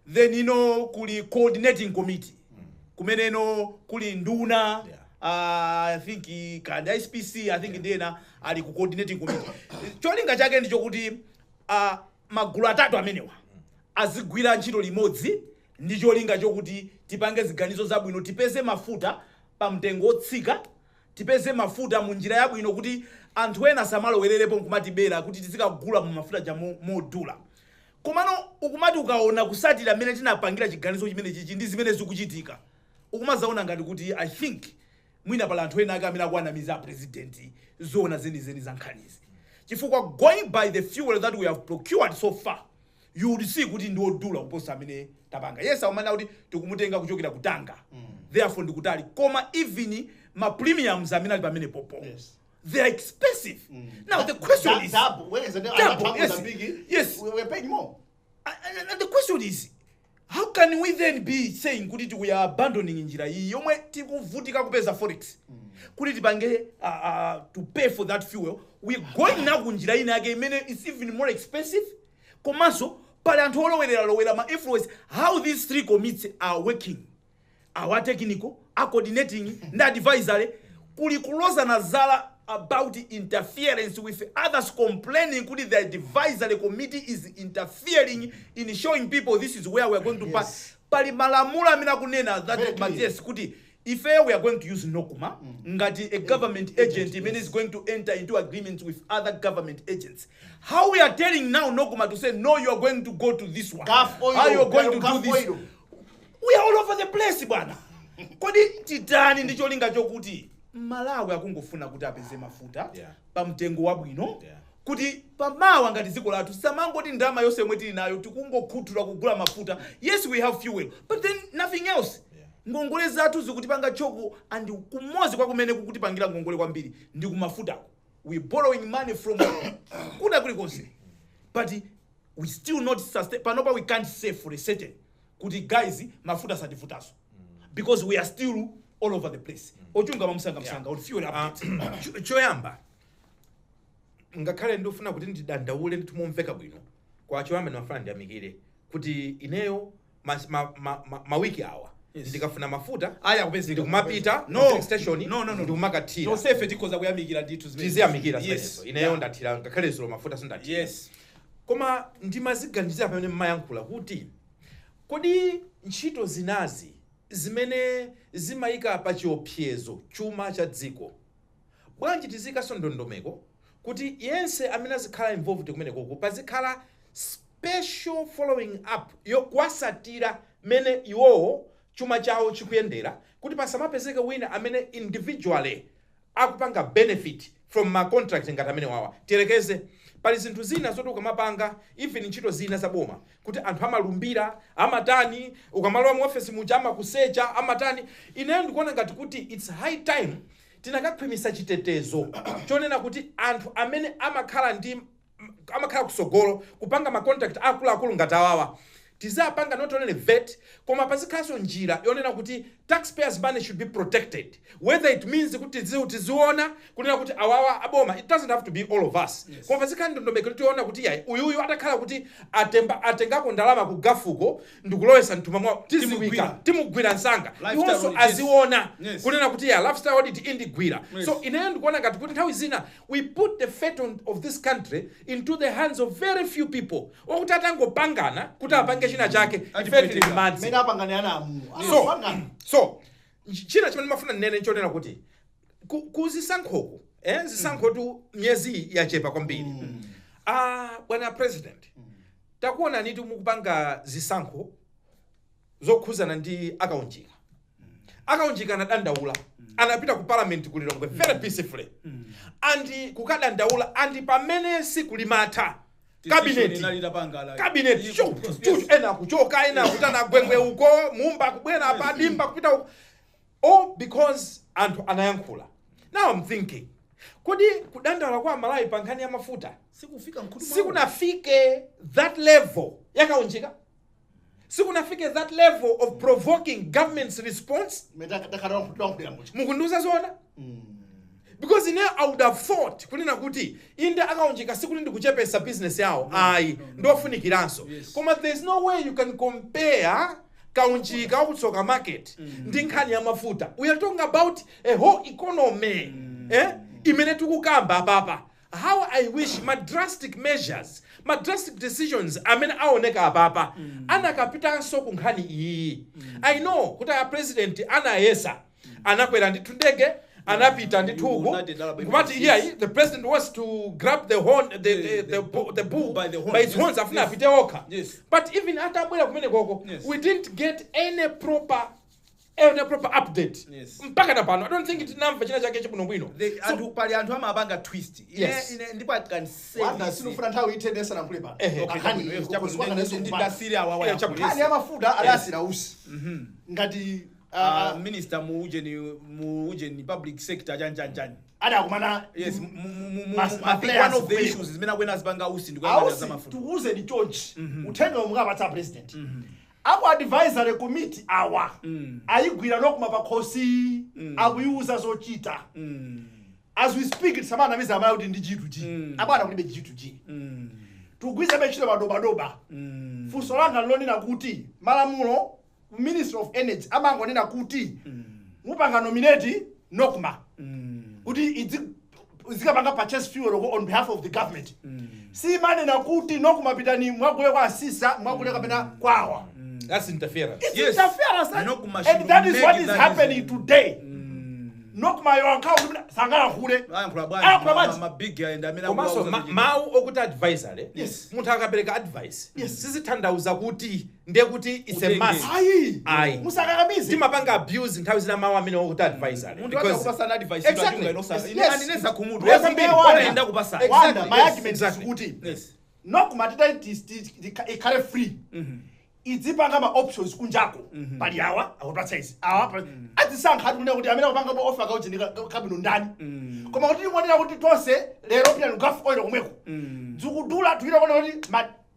Then kuli coordinating committee. Kumene kuli nduna, I think Kanda SPC, I think ndena ali ku coordinating committee. Cholinga chake ndicho kuti magulu atatu amenewa azigwira ntchito limodzi ndi cholinga chokuti tipange ziganizo zabwino, tipeze mafuta pa mtengo otsika, tipeze mafuta mu njira yabwino kuti anthu ena samalowererepo nkumatibera kuti tizikagula mu mafuta ja modula. Komano ukumati ukaona kusatira amene tinapangira chiganizo chimene chichi ndi zimene zikuchitika, ukumazaona ngati kuti I think mwina pala anthu ena amene akuanamiza president zona zeni za nkhanizi. Chifukwa going by the fuel that we have procured so far, you would see kuti ndi odula kuposa amene tapanga. Yes, amana kuti tikumutenga kuchokera kutanga. Therefore ndikutali koma even ma premiums amene ali pamene popo. They are expensive. Now the question is yes, we're paying more. And the question is, how can we then be saying kuti we are abandoning njira iyi yomwe tikuvutika kupeza forex? Kuti tipange to pay for that fuel, we going now kunjira ina yake imene is even more expensive. Komanso pale anthu olowera ma influence how these three committees are working. Our technical, our coordinating, na advisory, kuli kuloza na zala about interference with others complaining kuti the advisory committee is interfering in showing people this is where we are going to pass. Pali malamula mina kunena that yes kuti if we are going to use Nokuma, ngati a government agent is going to enter into agreements with other government agents. How we are telling now Nokuma to say no, you are going to go to this one. How you are going to do this? We are all over the place bwana. Kodi titani ndicho linga chokuti Malawi akungofuna kuti apeze mafuta pa mtengo wabwino kuti pamawa ngati ziko lathu samangoti ndama yose mweti nayo tikungokhuthula kugula mafuta. Yes, we have fuel, but then nothing else. Ngongole zathu zikutipanga choko and kumozi kwa kumene kukutipangira ngongole kwambiri ndi kumafuta. We borrowing money from kuna kuli konse. But we still not sustain. Panopa we can't say for a certain kuti guys mafuta satifutaso because we are still all over the place. Ochunga msanga on fuel update. Choyamba ngakhale ndofuna kuti ndidandaule nditumomveka bwino kwa chiwamba ndimafuna ndiyamikire kuti ineyo mawiki awa ndikafuna mafuta aya kupezi ndikumapita station ndikumakatira Tonse tikoza kuyamikira ndithu zimene tiziyamikira zimenezo ineyo ndathira ngakhale zolo mafuta sindathira yes koma ndimaziganizira pamene mmayankhula kuti kodi ntchito zinazi zimene zimayika pa chiopsezo chuma cha dziko bwanji tizikaso ndondomeko kuti yense amene azikhala involved kumene koko pazikhala special following up yokwasatira mene iwowo chuma chawo chikuyendera kuti pasamapezeke wina amene individually akupanga benefit from ma contract ngati amene wawa tiyerekeze pali zinthu zina zoti ukamapanga even ntchito zina zaboma kuti anthu amalumbira amatani ukamalowa mu office muja amakusecha amatani ineyo ndikuona ngati kuti it's high time tinakakhwimisa chitetezo chonena kuti anthu amene amakhala kusogolo kupanga ma contract akuluakulu ngati awawa tizapanga not only vet koma pazikhaso njira yonena kuti taxpayers money should be protected whether it means kuti tiziona kunena kuti awawa aboma it doesn't have to be all of us koma pazikhala ndondomeko tiona kuti yayi uyuyu atakhala kuti atengako ndalama ku gafuko ndikulowesa mthumba mwawo timugwira nsanga iwonso aziona kunena kuti ya lifestyle audit indigwira so ineyo ndikuona ngati kuti nthawi zina we put the fate of this country into the hands of very few people okuti atangopangana kuti apange china chake effectively madzi mena apangana amu so china chimene mafuna nene chonena kuti kuzisankhoko zisankho tu myezi yachepa kwambiri bwana president takuona niti mukupanga zisankho zokhuzana ndi akaunjika anadandaula anapita ku parliament kulilongwe very peacefully andi kukadandaula andi pamene sikulimatha cabinet ena kuchoka ena kutana gwengwe uko mumba kubwera padimba kupita uko all because anthu anayankhula now I'm thinking kodi kudandaula kwa Malawi pa nkhani ya mafuta sikunafike that level yakaunjika sikunafike that level of provoking government's response mukunduza zona because I would have thought kunena kuti inde akaunjika siku ndi kuchepesa business yawo ayi ndofunikiranso koma there's no way you can compare kaunjika kutsoka market ndi nkhani ya mafuta we are talking about a whole economy imene tikukamba apapa how I wish my drastic measures my drastic decisions amene aoneka apapa anakapitanso ku nkhani iyi I know kuti a president anayesa anakwera ndithu ndege anapita ndithuku kumati yeah the president wants to grab the horn the bull by its horns afuna apite okha but even atabwera kumene koko we didn't get any proper update mpaka napano I don't think tinamva china chake chibuno bwino anthu pali anthu amapanga twist ndipo akanse sinufuna nthawi itendesa na kule pano ndidasiri awawa nkhani ya mafuta adasira usi ngati minister mu ujeni public sector janjanjani adakumana yes one of the issues zimene akwena azipanga usi ndikuyangaza za mafuta tuuze ni chonchi uthenga umukapatsa president ako advisory committee awa ayigwira nokuma pakhosi akuyuza zochita as we speak tisamana miza amala kuti ndi G2G abana kulibe G2G tugwize bechito badoba funso langa lonena kuti malamulo Minister of Energy amangonena kuti mupanga nominate nokuma kuti izikapanga purchase fuel on behalf of the government si manena kuti nokuma pitani mwagule kwa asisa mwagule kapena kwawa that's interference it's interference and that is what is happening today nokuma yonkhawo sangala khule big and amena komanso mawu okuti advisory munthu akapereka advice sizithandauza kuti ndiye kuti it's a must ayi musakakamize timapanga abuse nthawi zina mawu amene okuti advisory munthu akupasana advice exactly andineza kumudu wenda kupasana wanda my argument is kuti nokuma ikhale free izipanga ma options kunjako pali awa akupatsa izi awa atisankha ati kunena kuti amene akupanga bo offer kauchini kabino ndani koma kuti ngwanira kuti tonse lero pia ngaf oil komweko dzukudula tuira kona kuti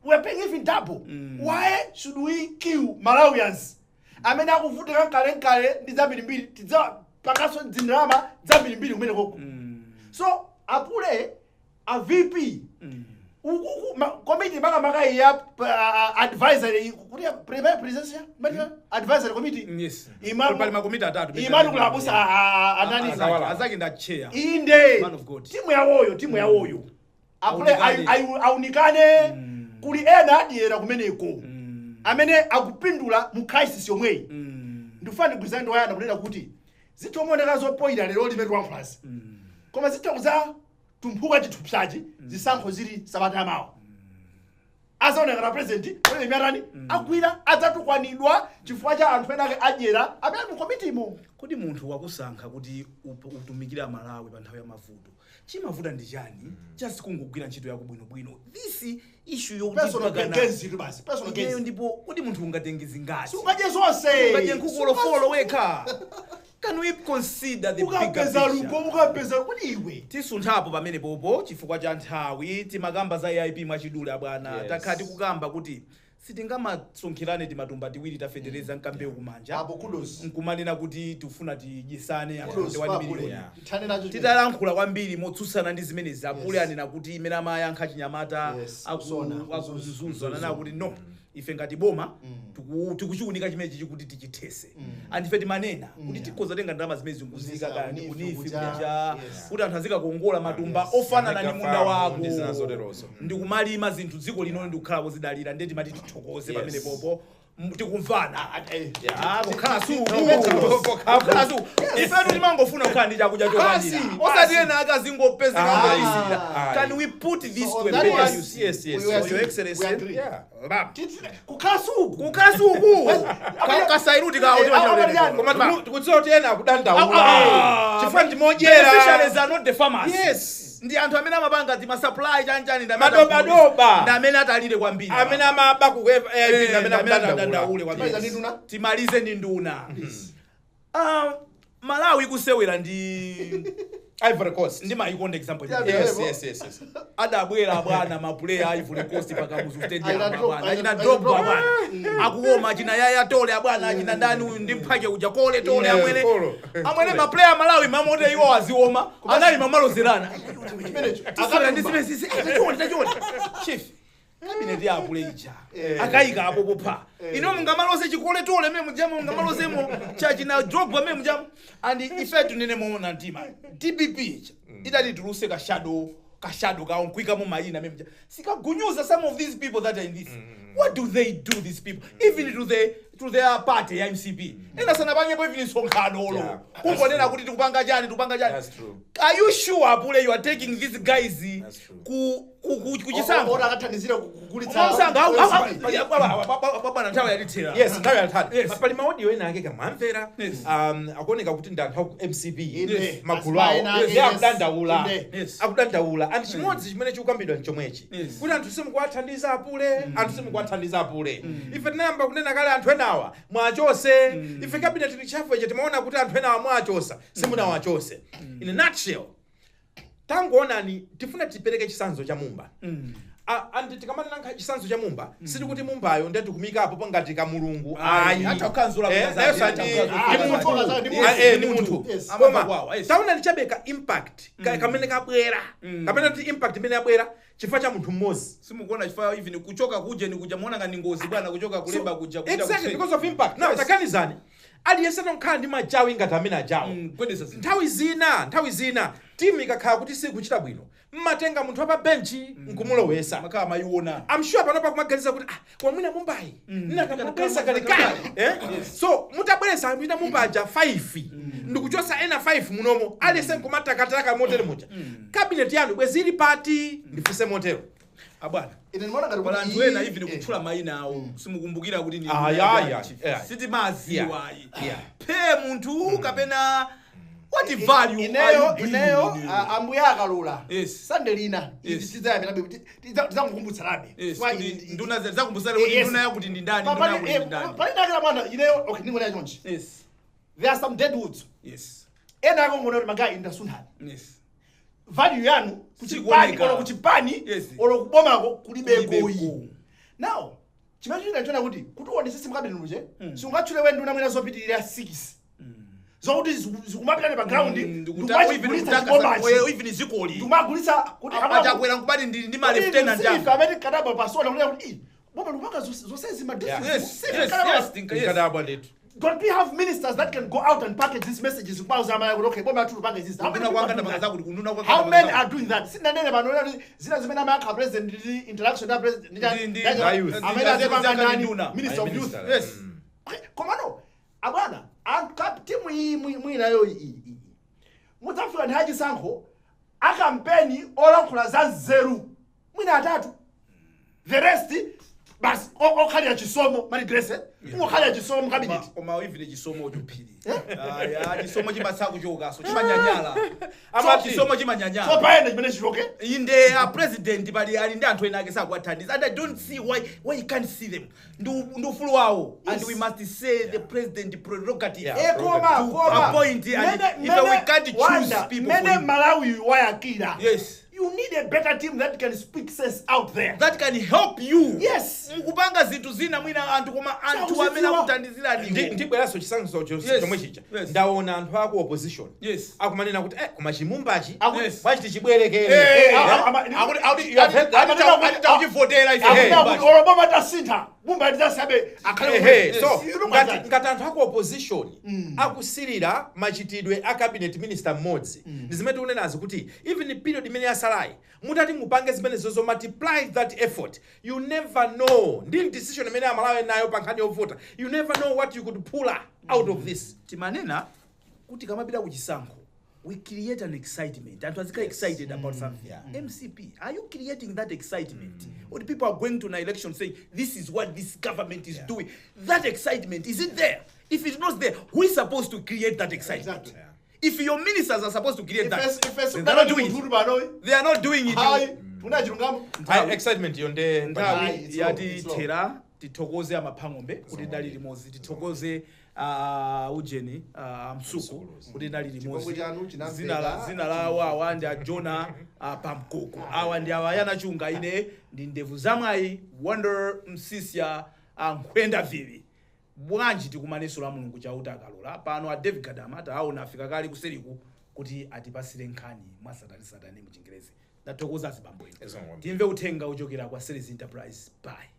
we are paying even double why should we kill Malawians amene akuvutika kale ndi zambiri tidza pangaso dzindrama zambiri kumene koko so apule a VP committee maka ya advisory presence advisory committee yes imanu ma committee atatu imanu kulabusa anani azaki nda chair inde man of God timu yawoyo apule aunikane kuli ena adiera kumeneko amene akupindula mu crisis yomweyi ndifani kuzandi wayana kunena kuti zitomoneka zopoira lero limetwa mfasi koma zitokuza tumphuka chithupsachi zisankho zili sabata yamawo azaonekana president ole myatani agwira adzatukwanidwa chifukwa cha anthu enake adyera amene mu committee mo kuti munthu wakusankha kuti utumikira Malawi pa nthawi ya mavuto chimavuta ndi chani just kungogwira ntchito yako bwinobwino this issue personal gain ndipo kuti munthu ungatengezi ngati ungadye zonse ungadye nkukolo folo wekha. Can we consider the bigger picture? Ukapeza kuti iwe tisunthapo pamene popo chifukwa cha nthawi timakamba za AIP mwachidule bwana takhati kukamba kuti sitingamasonkhirane timatumba tiwiri tafedereza nkambewu kumanja nkumanena kuti tufuna tidyesane anthu 1 million titalankhula kwambiri motsutsana ndi zimene zapule anena kuti imene amayankha chinyamata akuzunza anena kuti no ife ngati boma tikuchiunika chimene chikuti tichithese andife timanena kuti tikhoza tenga ndalama zimene zinguzika kandi kunifi kuja kuti anthu azikakongola matumba ofanana ndi munda wako ndikumalima zinthu dziko lino ndikukhala pozidalira ndeti mati tithokoze pamene popo tikumvana kukhala suku ifetu timangofuna kukhala ndi chakudya chokwanira osati ena akazingopezeka ngoisira. Can we put this to a better use? Yes your excellency kukhala suku kasairuti kawo koma tikudziwa kuti ena akudandaula chifukwa ndimodyera beneficiaries are not the farmers. Yes ndi anthu amene amapanga ti supply chanchani madobadoba ndi amene atalire kwambiri amene amaba ku amene adandaule kwambiri timalize ndi nduna. Malawi kusewera ndi Ivory Coast ndi maikonda example yes adabwera bwana ma player Ivory Coast pakamuzu stadium bwana achina Drogba bwana akuoma achina Yaya Tole bwana achina ndani uyu ndi mphake uja Kole Tole amwene ma player Malawi mamote iwo azioma anali mamalozerana akala ndi zimene sisi tachiona chief cabinet ya puleja akaika apo popha ino mungamalose chikole Tole meme mujamo mungamalosemo chachina Drogba meme mujamo and effect nene muona ntima DPP idali tuluse ka shadow ka onkwika mu mayina meme sikagunyuza some of these people that are in this what do they do these people even to their party ya MCP ena sana banyepo even sonkhano lo kungonena kuti tikupanga chani that's true. Are you sure Apule you are taking these guys kuchisango ora akathandizira kugulitsa bwana nthawi yalitera yes nthawi yalitera pali maaudio ena ake kamamvera akuoneka kuti ndi anthu aku MCP magulu awo akudandaula and chimodzi chimene chikukambidwa nchomwechi kuti anthu simukuwathandiza Apule ife tinayamba kunena kale anthu enawa mwachose ife cabinet lichafu timaona kuti anthu enawa mwachosa simunawachose in a nutshell tangoonani tifuna tipereke chisanzo cha Mumba andi tikamanena chisanzo cha Mumba siti kuti Mumbayo ndi tikumikapo pangati ka mulungu hata kanzula ni munthu koma taona lichabeka impact kamene kabwera kapena kuti impact imene yabwera chifukwa cha munthu mmozi simukuona chifukwa even kuchoka kuje ni kuja muona ngani ngozi bwana kuchoka kulemba kuja kuja exactly because of impact now takanizani aliyese nonkhala ndi majawi ngati amene ajawo nthawi zina timu ikakhala kuti sikuchita bwino mmatenga munthu apa benchi nkumulowesa makhala mayiona I'm sure panopa kumaganiza kuti kwamwina Mumbai ninakamupesa kalekale so mutabweresa mwina Mumbaja 5 ndikuchosa ena 5 munomo aliyese nkumatakataka motere muja cabinet yanu bwezili pati ndifuse motero abwana ine nimeona ngati wala anthu ena even kuthula mayina awo simukumbukira kuti ni siti maziwa phe munthu kapena what value ineyo ambuya akalula sandelina tizayambira tizakukumbutsa labe nduna zakumbusala kuti nduna yakuti ndi ndani nduna yakuti ndi ndani pali nakala mwana ineyo okay ndingona chonchi there are some deadwoods ena akongona kuti magayi ndasunthana value yanu kuchipani olo kuchipani olo kubomako kulibekoyi now chimene china chona kuti uone sisi mkabili nuje sungatchule wewe nduna mwina zopitirira 6 zokuti zikumapitani pa ground even zikoli ndumagulisa kuti achakwera nkubati ndi ma lieutenant Msiska amene kadaba pasola kuti boma lupanga zose zima kadaba ndetu. Don't we have ministers that can go out and package these messages? Okay, how many are doing that? Interaction Minister of Youth. Yes. Come on. Abana, timu hii mwinayo hii. Mutafika Haji Sanko akampeni ola za zero. Mwina atatu. The rest bas okali ya chisomo mali grace okali ya chisomo cabinet oma even chisomo chopiri ya chisomo chibasa kuchoka so chimanyanyala chisomo chimanyanyala so paene chimene chichoke inde a president bali ali ndi anthu ena ake sakwathandiza and I don't see why you can't see them ndu ufulu wawo and we must say the president prerogative koma appoint and if we can't choose people mene Malawi wayakira. Yes. You need a better team that can speak sense out there. That can help you. Yes. Mukupanga zinthu zina mwina anthu koma anthu amene akuthandizira ndiwo. Ndibweraso chisanzo chomwe chicha. Ndaona anthu ako opposition. Yes. Akumanena kuti koma chimumbachi bachiti chibwerekere. So ngati anthu ako opposition akusirira machitidwe a cabinet minister mmodzi. Ndizimene unenazi kuti even period imene yasalai mutati mupange zimene zozo multiply that effort. You never know. Ndi decision imene amalawe nayo pa nkhani yovota. You never know what you could pull out of this. Timanena kuti kamapita kuchisankho we create an excitement. Anthu azika excited about something. MCP, are you creating that excitement? Or the people are going to an election saying this is what this government is doing? That excitement is it there? If it's not there, who is supposed to create that excitement? Exactly. If your ministers are supposed to create that, they are not doing it. They are not doing it. Excitement yonde yati tera titokoze amapangombe kuti dali limozi titokoze ujeni msuku kuti dali limozi zina la awa ndi Jonah Pankuku awa ndi Bayana Chunga ine ndi ndevu zamwayi Wonder Msiska nkhwenda vivi bwanji tikumaneso la Mulungu chauta akalola pano a David Kadamata aona afika kali kuseriku kuti atipasire nkhani mwasatani mu Chingerezi ndatokoza zibambo timve uthenga uchokera kwa Sellis Enterprise. Bye.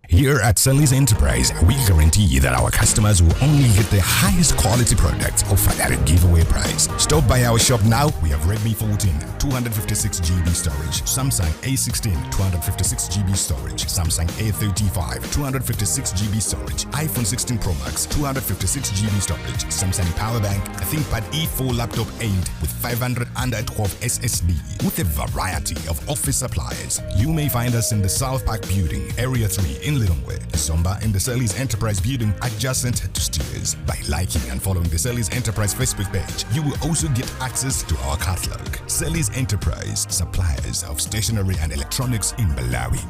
Here at Sellis Enterprise, we guarantee that our customers will only get the highest quality products offered at a giveaway price. Stop by our shop now. We have Redmi 14, 256 GB storage, Samsung A16, 256 GB storage, Samsung A35, 256 GB storage, iPhone 16 Pro Max, 256 GB storage, Samsung Powerbank, a ThinkPad E4 laptop aimed with 512 SSD, with a variety of office supplies. You may find us in the South Park Building, Area 3 in Lilongwe, Somba in the Sellis Enterprise Building adjacent to Steers. By liking and following the Sellis Enterprise Facebook page, you will also get access to our catalog. Sellis Enterprise, suppliers of stationery and electronics in Malawi.